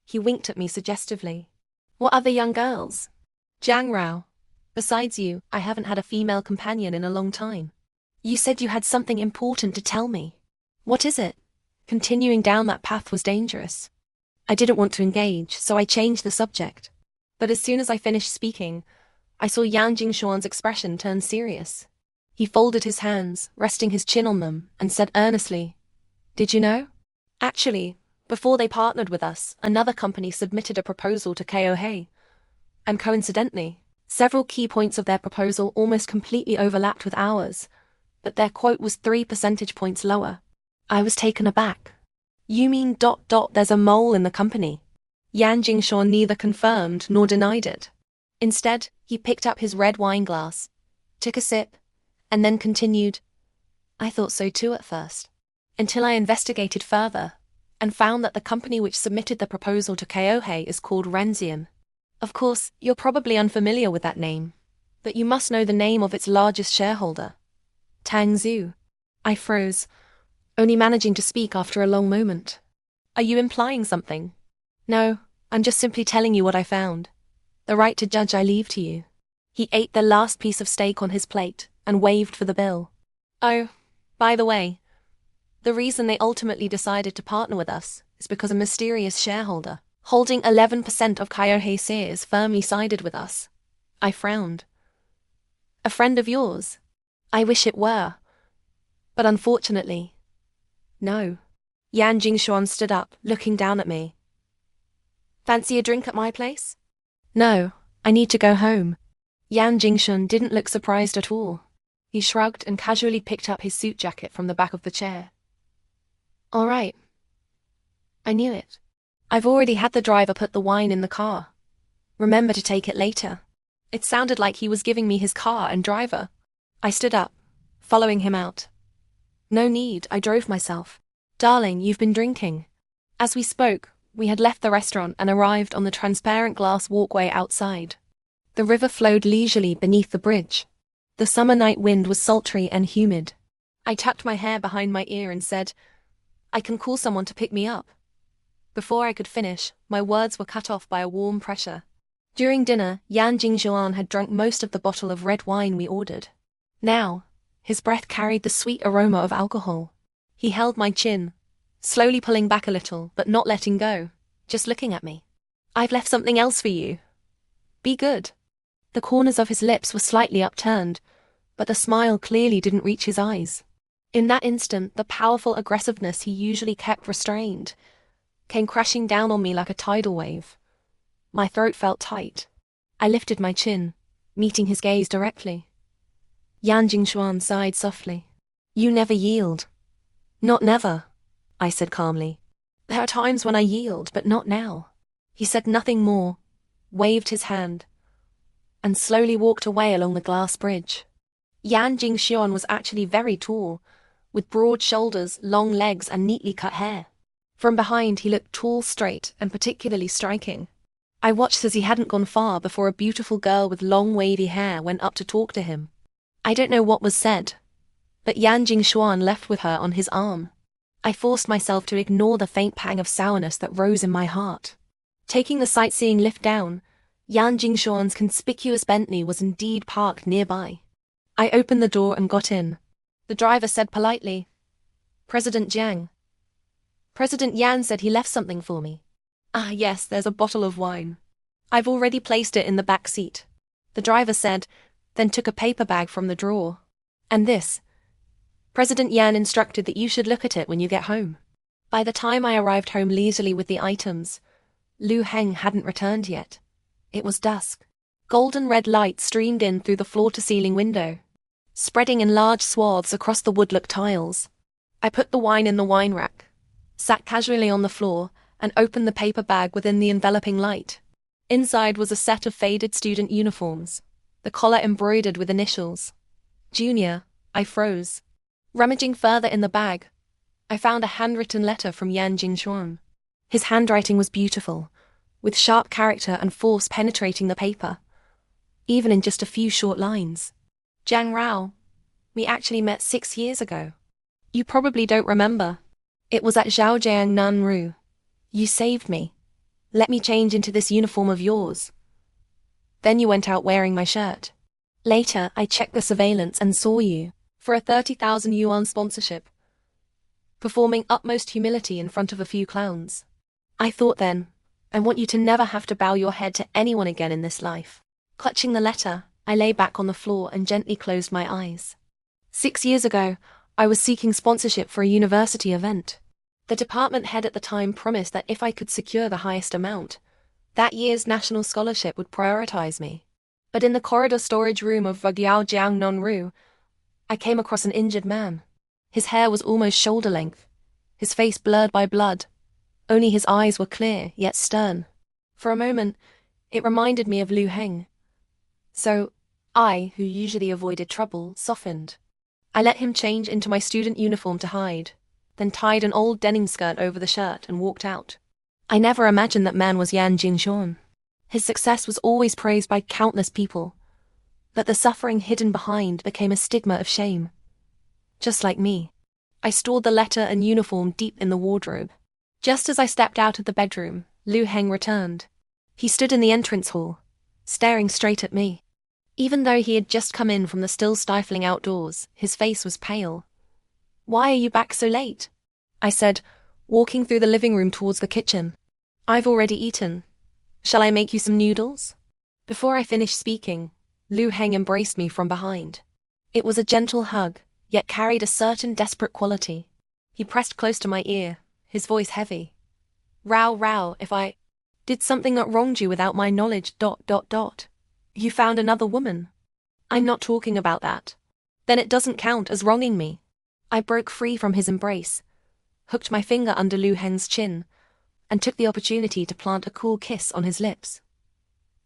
He winked at me suggestively. What other young girls? Jiang Rao. Besides you, I haven't had a female companion in a long time. You said you had something important to tell me. What is it? Continuing down that path was dangerous. I didn't want to engage, so I changed the subject. But as soon as I finished speaking, I saw Yan Jingxuan's expression turn serious. He folded his hands, resting his chin on them, and said earnestly, Did you know? Actually, Before they partnered with us, another company submitted a proposal to KOH. And coincidentally, several key points of their proposal almost completely overlapped with ours, but their quote was 3 percentage points lower. I was taken aback. You mean ... there's a mole in the company? Yan Jingshuan neither confirmed nor denied it. Instead, he picked up his red wine glass, took a sip, and then continued, I thought so too at first. Until I investigated further, and found that the company which submitted the proposal to KOH is called Renzian. Of course, you're probably unfamiliar with that name, but you must know the name of its largest shareholder, Tang Zhu. I froze, only managing to speak after a long moment. Are you implying something? No, I'm just simply telling you what I found. The right to judge I leave to you. He ate the last piece of steak on his plate and waved for the bill. Oh, by the way, the reason they ultimately decided to partner with us is because a mysterious shareholder, holding 11% of KOH shares, firmly sided with us. I frowned. A friend of yours? I wish it were. But unfortunately, no. Yan Jingshuan stood up, looking down at me. Fancy a drink at my place? No, I need to go home. Yan Jingshuan didn't look surprised at all. He shrugged and casually picked up his suit jacket from the back of the chair. All right. I knew it. I've already had the driver put the wine in the car. Remember to take it later. It sounded like he was giving me his car and driver. I stood up, following him out. No need, I drove myself. Darling, you've been drinking. As we spoke, we had left the restaurant and arrived on the transparent glass walkway outside. The river flowed leisurely beneath the bridge. The summer night wind was sultry and humid. I tucked my hair behind my ear and said, I can call someone to pick me up. Before I could finish, my words were cut off by a warm pressure. During dinner, Yan Jingshuan had drunk most of the bottle of red wine we ordered. Now, his breath carried the sweet aroma of alcohol. He held my chin, slowly pulling back a little, but not letting go, just looking at me. I've left something else for you. Be good. The corners of his lips were slightly upturned, but the smile clearly didn't reach his eyes. In that instant, the powerful aggressiveness he usually kept restrained came crashing down on me like a tidal wave. My throat felt tight. I lifted my chin, meeting his gaze directly. Yan Jingshuan sighed softly. You never yield. Not never, I said calmly. There are times when I yield, but not now. He said nothing more, waved his hand, and slowly walked away along the glass bridge. Yan Jingshuan was actually very tall, with broad shoulders, long legs, and neatly cut hair. From behind he looked tall, straight, and particularly striking. I watched as he hadn't gone far before a beautiful girl with long wavy hair went up to talk to him. I don't know what was said, but Yan Jingshuan left with her on his arm. I forced myself to ignore the faint pang of sourness that rose in my heart. Taking the sightseeing lift down, Yan Jingshuan's conspicuous Bentley was indeed parked nearby. I opened the door and got in. The driver said politely, President Jiang. President Yan said he left something for me. Ah yes, there's a bottle of wine. I've already placed it in the back seat. The driver said, then took a paper bag from the drawer. And this. President Yan instructed that you should look at it when you get home. By the time I arrived home leisurely with the items, Lu Heng hadn't returned yet. It was dusk. Golden red light streamed in through the floor-to-ceiling window, spreading in large swaths across the woodlook tiles. I put the wine in the wine rack, sat casually on the floor, and opened the paper bag within the enveloping light. Inside was a set of faded student uniforms, the collar embroidered with initials. Junior. I froze. Rummaging further in the bag, I found a handwritten letter from Yan Jingshuan. His handwriting was beautiful, with sharp character and force penetrating the paper, even in just a few short lines. Jiang Rao, we actually met 6 years ago. You probably don't remember. It was at Zhaojiang Nanru. You saved me. Let me change into this uniform of yours. Then you went out wearing my shirt. Later, I checked the surveillance and saw you, for a 30,000 yuan sponsorship, performing utmost humility in front of a few clowns. I thought then, I want you to never have to bow your head to anyone again in this life. Clutching the letter, I lay back on the floor and gently closed my eyes. 6 years ago, I was seeking sponsorship for a university event. The department head at the time promised that if I could secure the highest amount, that year's national scholarship would prioritize me. But in the corridor storage room of Vagyao Jiang Nonru, I came across an injured man. His hair was almost shoulder length, his face blurred by blood. Only his eyes were clear, yet stern. For a moment, it reminded me of Liu Heng. So, I, who usually avoided trouble, softened. I let him change into my student uniform to hide, then tied an old denim skirt over the shirt and walked out. I never imagined that man was Yan Jingxian. His success was always praised by countless people, but the suffering hidden behind became a stigma of shame. Just like me, I stored the letter and uniform deep in the wardrobe. Just as I stepped out of the bedroom, Liu Heng returned. He stood in the entrance hall, staring straight at me. Even though he had just come in from the still stifling outdoors, his face was pale. "Why are you back so late?" I said, walking through the living room towards the kitchen. "I've already eaten. Shall I make you some noodles?" Before I finished speaking, Liu Heng embraced me from behind. It was a gentle hug, yet carried a certain desperate quality. He pressed close to my ear, his voice heavy. Raorao, if I did something that wronged you without my knowledge, ... You found another woman. I'm not talking about that. Then it doesn't count as wronging me." I broke free from his embrace, hooked my finger under Liu Heng's chin, and took the opportunity to plant a cool kiss on his lips.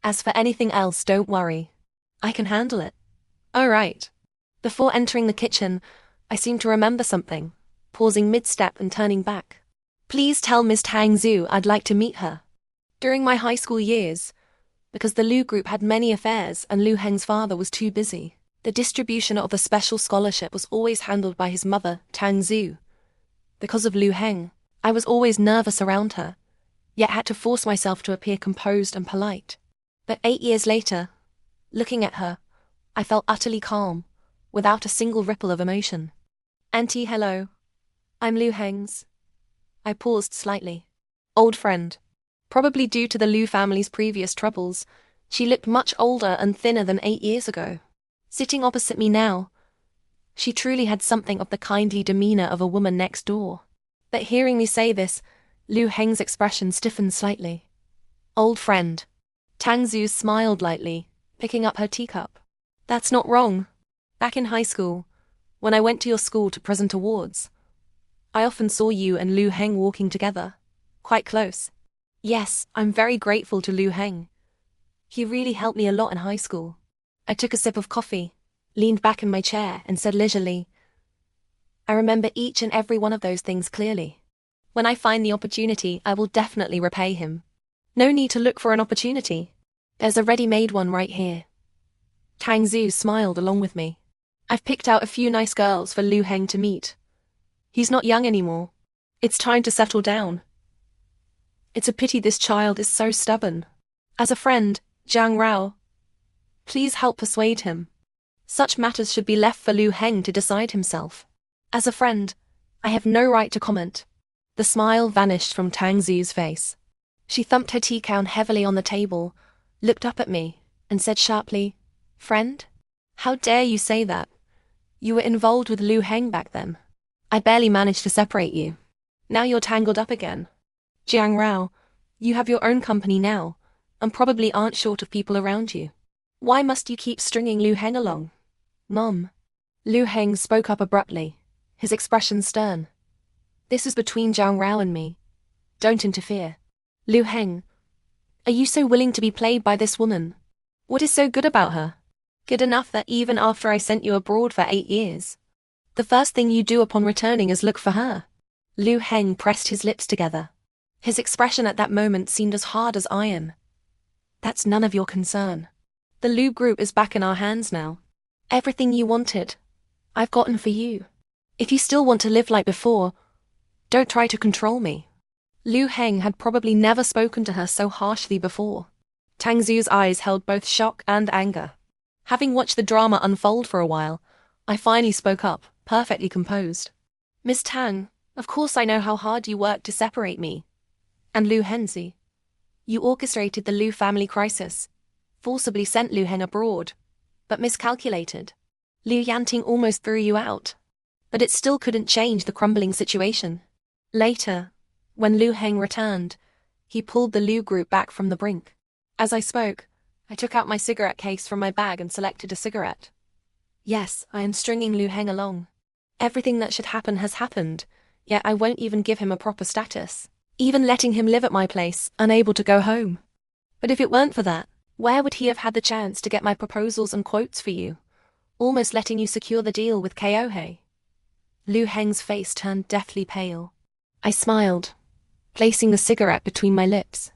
"As for anything else, don't worry. I can handle it." "Oh, right." Before entering the kitchen, I seemed to remember something, pausing mid-step and turning back. "Please tell Miss Tang Zhu I'd like to meet her." During my high school years, because the Liu group had many affairs and Liu Heng's father was too busy, the distribution of the special scholarship was always handled by his mother, Tang Zhu. Because of Liu Heng, I was always nervous around her, yet had to force myself to appear composed and polite. But 8 years later, looking at her, I felt utterly calm, without a single ripple of emotion. "Auntie, hello. I'm Liu Heng's." I paused slightly. "Old friend." Probably due to the Liu family's previous troubles, she looked much older and thinner than 8 years ago. Sitting opposite me now, she truly had something of the kindly demeanor of a woman next door. But hearing me say this, Liu Heng's expression stiffened slightly. "Old friend." Tang Zhu smiled lightly, picking up her teacup. "That's not wrong. Back in high school, when I went to your school to present awards, I often saw you and Liu Heng walking together, quite close. Yes, I'm very grateful to Liu Heng. He really helped me a lot in high school." I took a sip of coffee, leaned back in my chair, and said leisurely, "I remember each and every one of those things clearly. When I find the opportunity, I will definitely repay him. No need to look for an opportunity. There's a ready-made one right here." Tang Zhu smiled along with me. "I've picked out a few nice girls for Liu Heng to meet. He's not young anymore. It's time to settle down. It's a pity this child is so stubborn. As a friend, Jiang Rao, please help persuade him. Such matters should be left for Liu Heng to decide himself. As a friend, I have no right to comment." The smile vanished from Tang Zhu's face. She thumped her tea can heavily on the table, looked up at me, and said sharply, "Friend? How dare you say that? You were involved with Liu Heng back then. I barely managed to separate you. Now you're tangled up again. Jiang Rao, you have your own company now, and probably aren't short of people around you. Why must you keep stringing Liu Heng along?" "Mom." Liu Heng spoke up abruptly, his expression stern. "This is between Jiang Rao and me. Don't interfere." "Liu Heng, are you so willing to be played by this woman? What is so good about her? Good enough that even after I sent you abroad for 8 years, the first thing you do upon returning is look for her?" Liu Heng pressed his lips together. His expression at that moment seemed as hard as iron. "That's none of your concern. The Liu group is back in our hands now. Everything you wanted, I've gotten for you. If you still want to live like before, don't try to control me." Liu Heng had probably never spoken to her so harshly before. Tang Zhu's eyes held both shock and anger. Having watched the drama unfold for a while, I finally spoke up, perfectly composed. "Miss Tang, of course I know how hard you worked to separate me and Liu Hengzi. You orchestrated the Liu family crisis, forcibly sent Liu Heng abroad, but miscalculated. Liu Yanting almost threw you out. But it still couldn't change the crumbling situation. Later, when Liu Heng returned, he pulled the Liu group back from the brink. As I spoke, I took out my cigarette case from my bag and selected a cigarette. Yes, I am stringing Liu Heng along. Everything that should happen has happened, yet I won't even give him a proper status, even letting him live at my place, unable to go home. But if it weren't for that, where would he have had the chance to get my proposals and quotes for you, almost letting you secure the deal with Keohei? Liu Heng's face turned deathly pale. I smiled, placing the cigarette between my lips.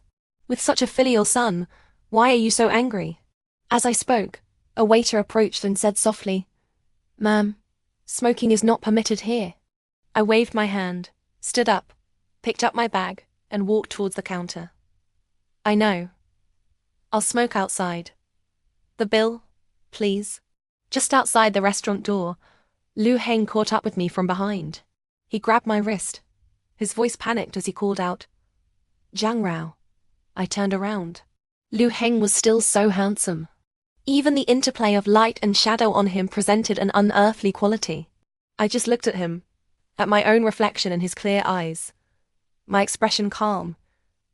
With such a filial son, why are you so angry? As I spoke, a waiter approached and said softly, "Ma'am, smoking is not permitted here." I waved my hand, stood up, picked up my bag, and walked towards the counter. "I know. I'll smoke outside. The bill, please." Just outside the restaurant door, Liu Heng caught up with me from behind. He grabbed my wrist. His voice panicked as he called out, "Zhang Rao." I turned around. Liu Heng was still so handsome. Even the interplay of light and shadow on him presented an unearthly quality. I just looked at him, at my own reflection in his clear eyes, my expression calm,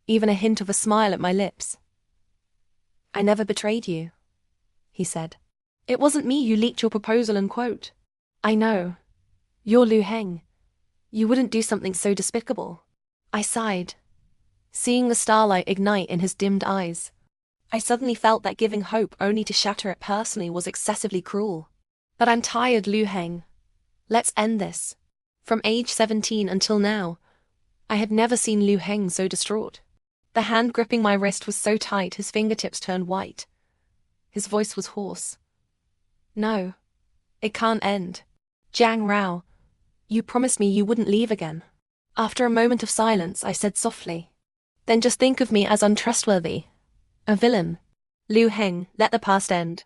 even a hint of a smile at my lips. "I never betrayed you," he said. "It wasn't me who leaked your proposal and quote. I know. You're Liu Heng. You wouldn't do something so despicable." I sighed, seeing the starlight ignite in his dimmed eyes. I suddenly felt that giving hope only to shatter it personally was excessively cruel. "But I'm tired, Liu Heng. Let's end this." From age 17 until now, I had never seen Liu Heng so distraught. The hand gripping my wrist was so tight his fingertips turned white. His voice was hoarse. "No, it can't end. Zhang Rao, you promised me you wouldn't leave again." After a moment of silence, I said softly, "Then just think of me as untrustworthy, a villain. Liu Heng, let the past end."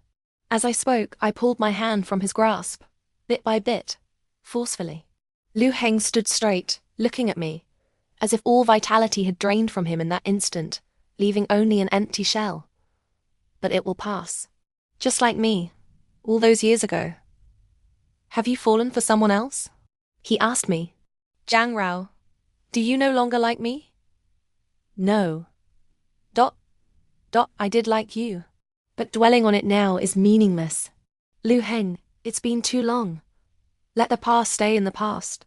As I spoke, I pulled my hand from his grasp, bit by bit, forcefully. Liu Heng stood straight, looking at me, as if all vitality had drained from him in that instant, leaving only an empty shell. "But it will pass. Just like me, all those years ago." "Have you fallen for someone else?" he asked me. "Zhang Rao, do you no longer like me?" "No. I did like you. But dwelling on it now is meaningless. Liu Heng, it's been too long. Let the past stay in the past.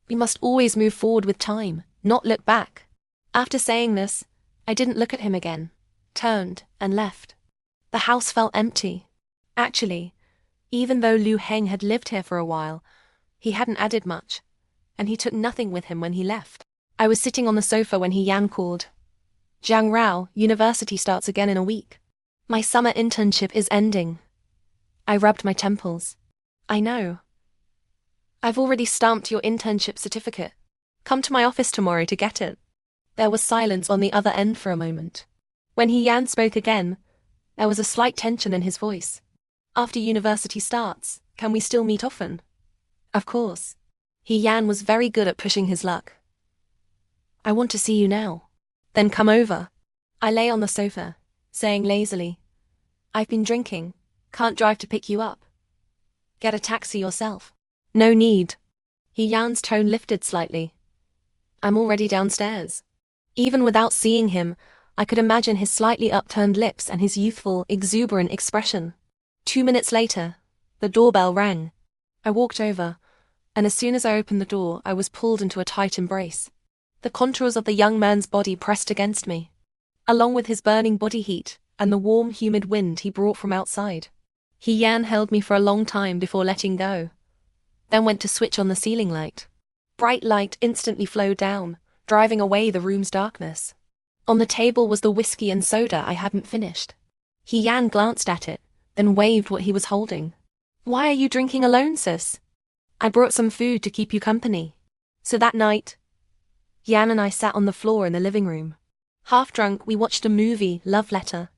We must always move forward with time, not look back." After saying this, I didn't look at him again, turned, and left. The house felt empty. Actually, even though Liu Heng had lived here for a while, he hadn't added much, and he took nothing with him when he left. I was sitting on the sofa when Yan called, "Zhang Rao, university starts again in a week. My summer internship is ending." I rubbed my temples. "I know. I've already stamped your internship certificate. Come to my office tomorrow to get it." There was silence on the other end for a moment. When Yan spoke again, there was a slight tension in his voice. "After university starts, can we still meet often?" "Of course." Yan was very good at pushing his luck. "I want to see you now." "Then come over." I lay on the sofa, saying lazily, "I've been drinking, can't drive to pick you up. Get a taxi yourself." "No need." Yan's tone lifted slightly. "I'm already downstairs." Even without seeing him, I could imagine his slightly upturned lips and his youthful, exuberant expression. 2 minutes later, the doorbell rang. I walked over, and as soon as I opened the door, I was pulled into a tight embrace. The contours of the young man's body pressed against me, along with his burning body heat and the warm, humid wind he brought from outside. Yan held me for a long time before letting go, then went to switch on the ceiling light. Bright light instantly flowed down, driving away the room's darkness. On the table was the whiskey and soda I hadn't finished. Yan glanced at it, then waved what he was holding. "Why are you drinking alone, sis? I brought some food to keep you company." So that night, Yan and I sat on the floor in the living room. Half drunk, we watched a movie, Love Letter.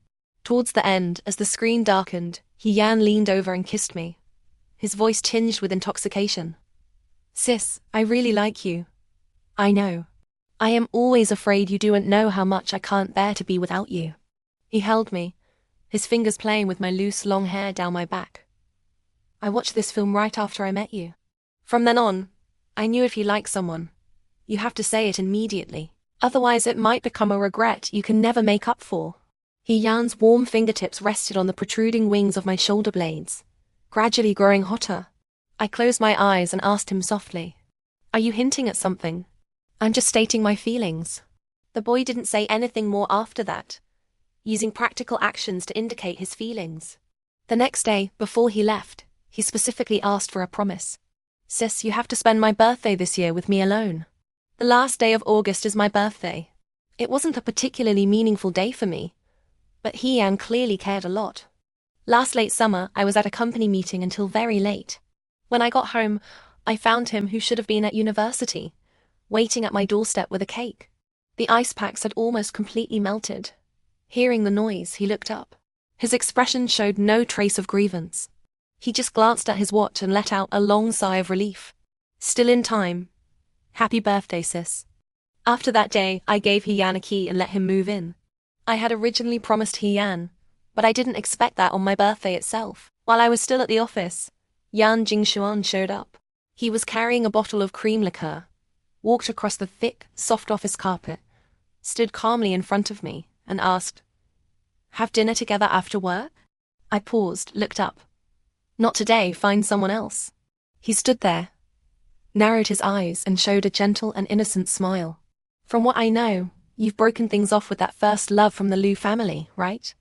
Towards the end, as the screen darkened, Yan leaned over and kissed me, his voice tinged with intoxication. "Sis, I really like you. I know. I am always afraid you don't know how much I can't bear to be without you." He held me, his fingers playing with my loose, long hair down my back. "I watched this film right after I met you. From then on, I knew if you liked someone, You have to say it immediately. Otherwise it might become a regret you can never make up for. Yan's warm fingertips rested on the protruding wings of my shoulder blades, gradually growing hotter. I closed my eyes and asked him softly, "Are you hinting at something?" "I'm just stating my feelings." The boy didn't say anything more after that, using practical actions to indicate his feelings. The next day, before he left, he specifically asked for a promise. "Sis, you have to spend my birthday this year with me alone. The last day of August is my birthday." It wasn't a particularly meaningful day for me, but Yan clearly cared a lot. Last late summer, I was at a company meeting until very late. When I got home, I found him, who should have been at university, waiting at my doorstep with a cake. The ice packs had almost completely melted. Hearing the noise, he looked up. His expression showed no trace of grievance. He just glanced at his watch and let out a long sigh of relief. "Still in time. Happy birthday, sis." After that day, I gave Yan a key and let him move in. I had originally promised Yan, but I didn't expect that on my birthday itself. While I was still at the office, Yan Jingshuan showed up. He was carrying a bottle of cream liqueur, walked across the thick, soft office carpet, stood calmly in front of me, and asked, "Have dinner together after work?" I paused, looked up. "Not today, find someone else." He stood there, narrowed his eyes, and showed a gentle and innocent smile. "From what I know, you've broken things off with that first love from the Liu family, right?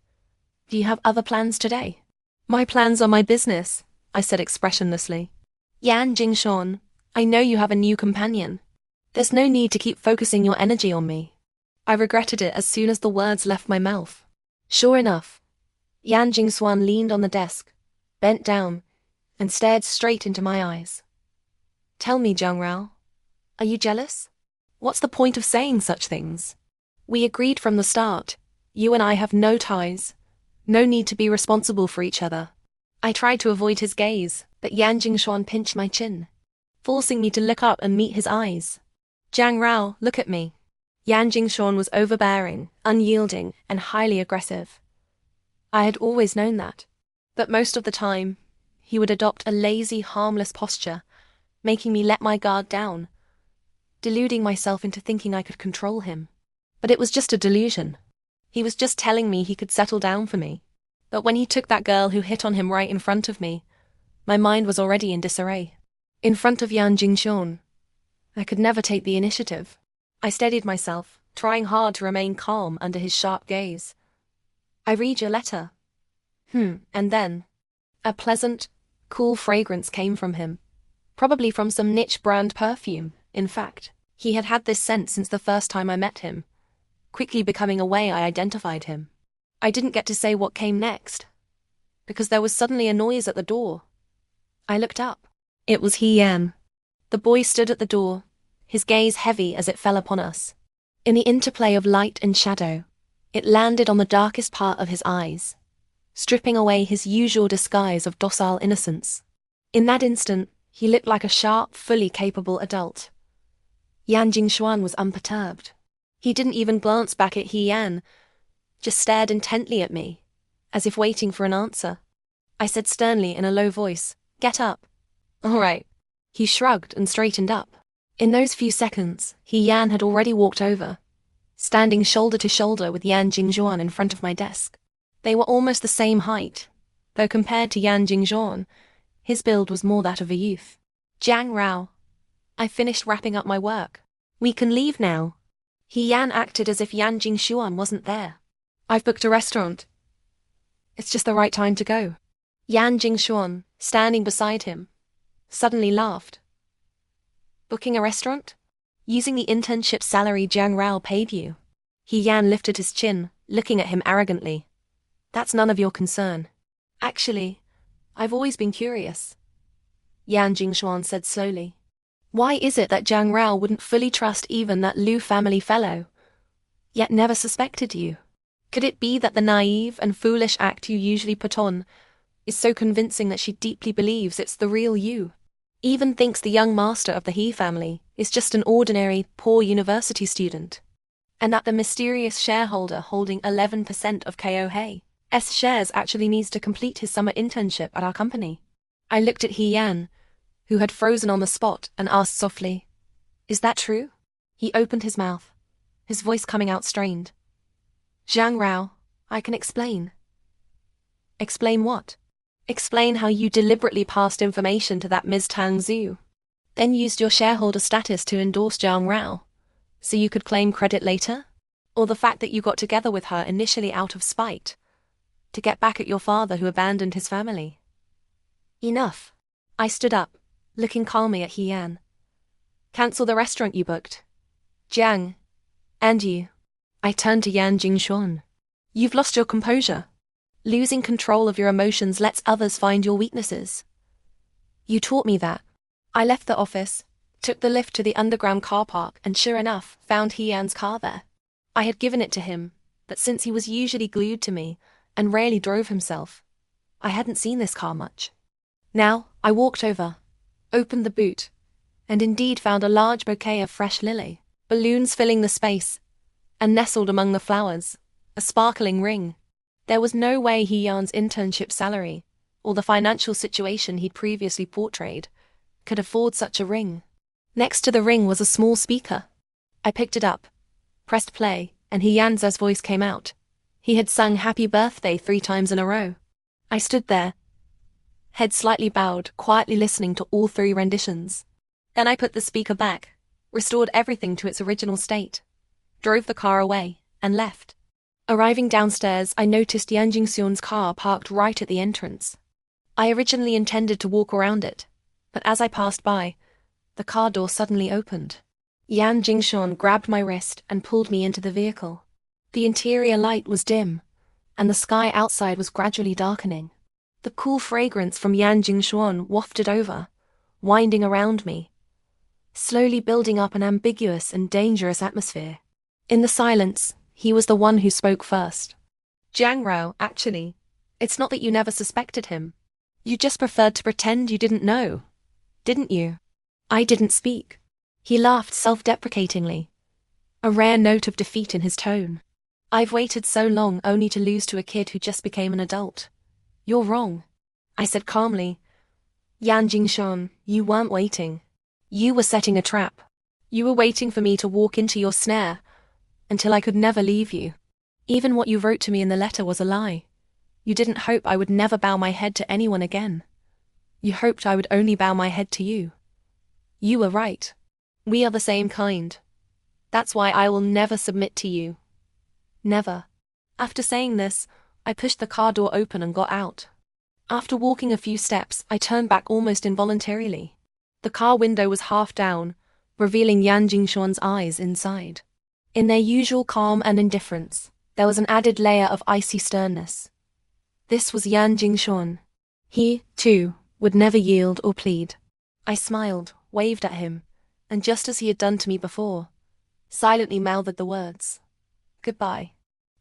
Do you have other plans today?" "My plans are my business," I said expressionlessly. "Yan Jingshuan, I know you have a new companion. There's no need to keep focusing your energy on me." I regretted it as soon as the words left my mouth. Sure enough, Yan Jingshuan leaned on the desk, bent down, and stared straight into my eyes. "Tell me, Raorao, are you jealous? What's the point of saying such things? We agreed from the start, you and I have no ties, no need to be responsible for each other." I tried to avoid his gaze, but Yan Jingshuan pinched my chin, forcing me to look up and meet his eyes. "Raorao, look at me." Yan Jingshuan was overbearing, unyielding, and highly aggressive. I had always known that, but most of the time, he would adopt a lazy, harmless posture, making me let my guard down, deluding myself into thinking I could control him. But it was just a delusion. He was just telling me he could settle down for me. But when he took that girl who hit on him right in front of me, my mind was already in disarray. In front of Yan Jingshuan, I could never take the initiative. I steadied myself, trying hard to remain calm under his sharp gaze. "I read your letter." And then, a pleasant, cool fragrance came from him. Probably from some niche brand perfume. In fact, he had had this scent since the first time I met him, quickly becoming a way I identified him. I didn't get to say what came next, because there was suddenly a noise at the door. I looked up. It was Yan. The boy stood at the door, his gaze heavy as it fell upon us. In the interplay of light and shadow, it landed on the darkest part of his eyes, stripping away his usual disguise of docile innocence. In that instant, he looked like a sharp, fully capable adult. Yan Jingshuan was unperturbed. He didn't even glance back at Yan, just stared intently at me, as if waiting for an answer. I said sternly in a low voice, "Get up." "All right." He shrugged and straightened up. In those few seconds, Yan had already walked over, standing shoulder to shoulder with Yan Jingshuan in front of my desk. They were almost the same height, though compared to Yan Jingshuan, his build was more that of a youth. "Raorao, I finished wrapping up my work. We can leave now." Yan acted as if Yan Jingshuan wasn't there. "I've booked a restaurant. It's just the right time to go." Yan Jingshuan, standing beside him, suddenly laughed. "Booking a restaurant? Using the internship salary Raorao paid you?" Yan lifted his chin, looking at him arrogantly. "That's none of your concern." "Actually, I've always been curious," Yan Jingshuan said slowly. "Why is it that Raorao wouldn't fully trust even that Liu family fellow, yet never suspected you? Could it be that the naive and foolish act you usually put on is so convincing that she deeply believes it's the real you? Even thinks the young master of the He family is just an ordinary, poor university student, and that the mysterious shareholder holding 11% of KOH's shares actually needs to complete his summer internship at our company." I looked at Yan, who had frozen on the spot, and asked softly, "Is that true?" He opened his mouth, his voice coming out strained. Zhang Rao, I can explain. Explain what? Explain how you deliberately passed information to that Ms. Tang Zhu, then used your shareholder status to endorse Zhang Rao, so you could claim credit later? Or the fact that you got together with her initially out of spite, to get back at your father who abandoned his family? Enough. I stood up, looking calmly at He Yan. Cancel the restaurant you booked. Jiang. And you. I turned to Yan Jingshuan. You've lost your composure. Losing control of your emotions lets others find your weaknesses. You taught me that. I left the office, took the lift to the underground car park, and sure enough, found He Yan's car there. I had given it to him, but since he was usually glued to me and rarely drove himself, I hadn't seen this car much. Now, I walked over, opened the boot, and indeed found a large bouquet of fresh lily, balloons filling the space, and nestled among the flowers, a sparkling ring. There was no way He Yan's internship salary, or the financial situation he'd previously portrayed, could afford such a ring. Next to the ring was a small speaker. I picked it up, pressed play, and He Yan's voice came out. He had sung Happy Birthday 3 times in a row. I stood there, head slightly bowed, quietly listening to all 3 renditions. Then I put the speaker back, restored everything to its original state, drove the car away, and left. Arriving downstairs, I noticed Yan Jingxian's car parked right at the entrance. I originally intended to walk around it, but as I passed by, the car door suddenly opened. Yan Jingxian grabbed my wrist and pulled me into the vehicle. The interior light was dim, and the sky outside was gradually darkening. The cool fragrance from Yan Jingxian wafted over, winding around me, slowly building up an ambiguous and dangerous atmosphere. In the silence, he was the one who spoke first. Zhang Rao, actually, it's not that you never suspected him. You just preferred to pretend you didn't know, didn't you? I didn't speak. He laughed self-deprecatingly, a rare note of defeat in his tone. I've waited so long only to lose to a kid who just became an adult. You're wrong, I said calmly. Yan Jingxian, you weren't waiting. You were setting a trap. You were waiting for me to walk into your snare, until I could never leave you. Even what you wrote to me in the letter was a lie. You didn't hope I would never bow my head to anyone again. You hoped I would only bow my head to you. You were right. We are the same kind. That's why I will never submit to you. Never. After saying this, I pushed the car door open and got out. After walking a few steps, I turned back almost involuntarily. The car window was half down, revealing Yan Jingxian's eyes inside. In their usual calm and indifference, there was an added layer of icy sternness. This was Yan Jingxian. He, too, would never yield or plead. I smiled, waved at him, and just as he had done to me before, silently mouthed the words, goodbye.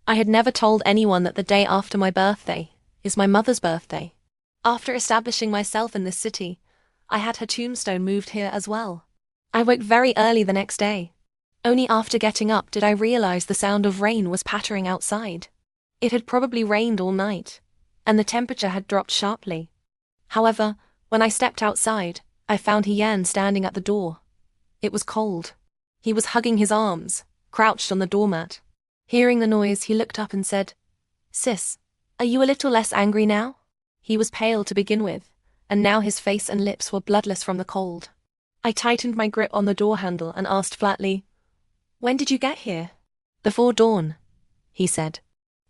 I had never told anyone that the day after my birthday is my mother's birthday. After establishing myself in this city, I had her tombstone moved here as well. I woke very early the next day. Only after getting up did I realize the sound of rain was pattering outside. It had probably rained all night, and the temperature had dropped sharply. However, when I stepped outside, I found He Yan standing at the door. It was cold. He was hugging his arms, crouched on the doormat. Hearing the noise, he looked up and said, Sis, are you a little less angry now? He was pale to begin with, and now his face and lips were bloodless from the cold. I tightened my grip on the door handle and asked flatly, when did you get here? Before dawn, he said.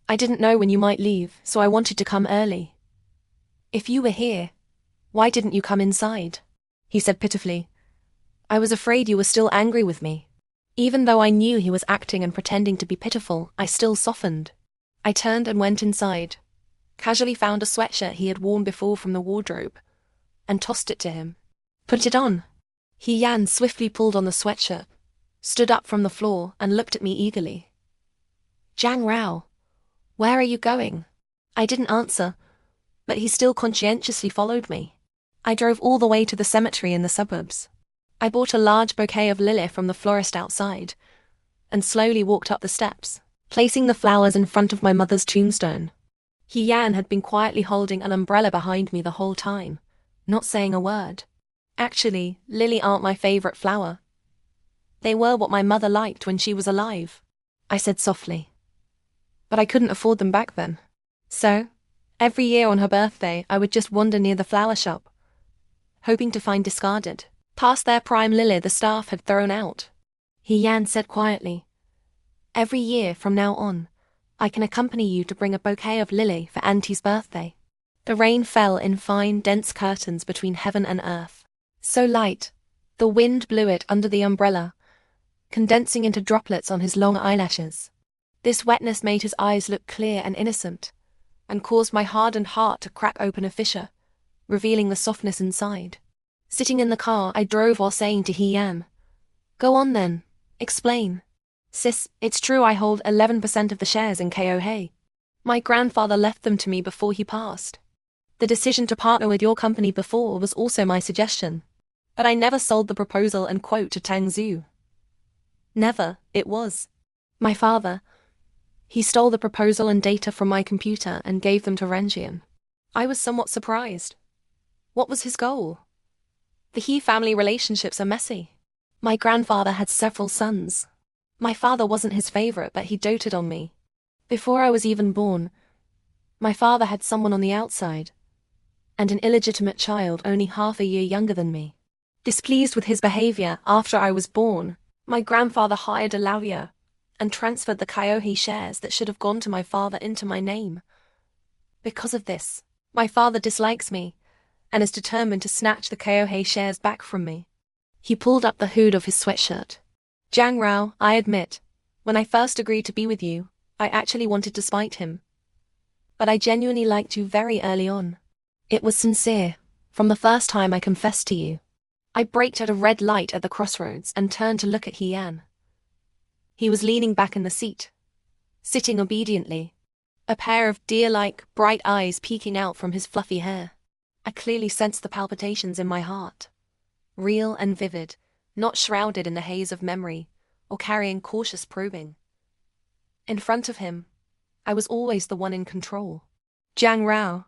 I didn't know when you might leave, so I wanted to come early. If you were here, why didn't you come inside? He said pitifully. I was afraid you were still angry with me. Even though I knew he was acting and pretending to be pitiful, I still softened. I turned and went inside, casually found a sweatshirt he had worn before from the wardrobe, and tossed it to him. Put it on. He Yan swiftly pulled on the sweatshirt, stood up from the floor, and looked at me eagerly. Zhang Rao, where are you going? I didn't answer, but he still conscientiously followed me. I drove all the way to the cemetery in the suburbs. I bought a large bouquet of lily from the florist outside, and slowly walked up the steps, placing the flowers in front of my mother's tombstone. He Yan had been quietly holding an umbrella behind me the whole time, not saying a word. Actually, lily aren't my favorite flower. They were what my mother liked when she was alive, I said softly. But I couldn't afford them back then. So, every year on her birthday, I would just wander near the flower shop, hoping to find discarded, past their prime lily the staff had thrown out. Yan said quietly, "Every year from now on, I can accompany you to bring a bouquet of lily for Auntie's birthday." The rain fell in fine, dense curtains between heaven and earth. So light, the wind blew it under the umbrella, condensing into droplets on his long eyelashes. This wetness made his eyes look clear and innocent, and caused my hardened heart to crack open a fissure, revealing the softness inside. Sitting in the car, I drove while saying to Yan, "Go on then, explain." "Sis, it's true I hold 11% of the shares in KOH. My grandfather left them to me before he passed. The decision to partner with your company before was also my suggestion. But I never sold the proposal and quote to Tang Zhu. Never, it was. My father. He stole the proposal and data from my computer and gave them to Ranjian. I was somewhat surprised. What was his goal? The He family relationships are messy. My grandfather had several sons. My father wasn't his favorite, but he doted on me. Before I was even born, my father had someone on the outside, and an illegitimate child only half a year younger than me. Displeased with his behavior after I was born, my grandfather hired a lawyer and transferred the KOH shares that should have gone to my father into my name. Because of this, my father dislikes me and is determined to snatch the KOH shares back from me. He pulled up the hood of his sweatshirt. "Jiang Rao, I admit, when I first agreed to be with you, I actually wanted to spite him. But I genuinely liked you very early on. It was sincere, from the first time I confessed to you." I braked at a red light at the crossroads and turned to look at Yan. He was leaning back in the seat, sitting obediently, a pair of deer-like, bright eyes peeking out from his fluffy hair. I clearly sensed the palpitations in my heart, real and vivid, not shrouded in the haze of memory or carrying cautious probing. In front of him, I was always the one in control. "Jiang Rao,"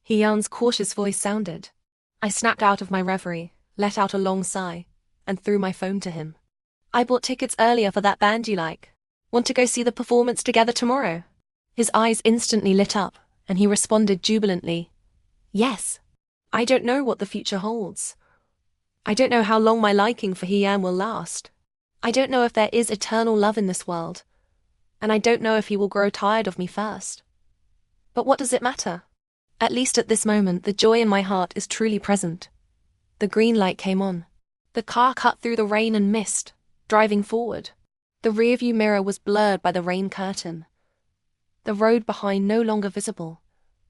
Yan's cautious voice sounded. I snapped out of my reverie, let out a long sigh, and threw my phone to him. "I bought tickets earlier for that band you like. Want to go see the performance together tomorrow?" His eyes instantly lit up, and he responded jubilantly, "Yes. I don't know what the future holds. I don't know how long my liking for Yan will last. I don't know if there is eternal love in this world, and I don't know if he will grow tired of me first. But what does it matter? At least at this moment, the joy in my heart is truly present." The green light came on. The car cut through the rain and mist, driving forward. The rearview mirror was blurred by the rain curtain. The road behind no longer visible,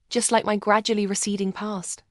just like my gradually receding past.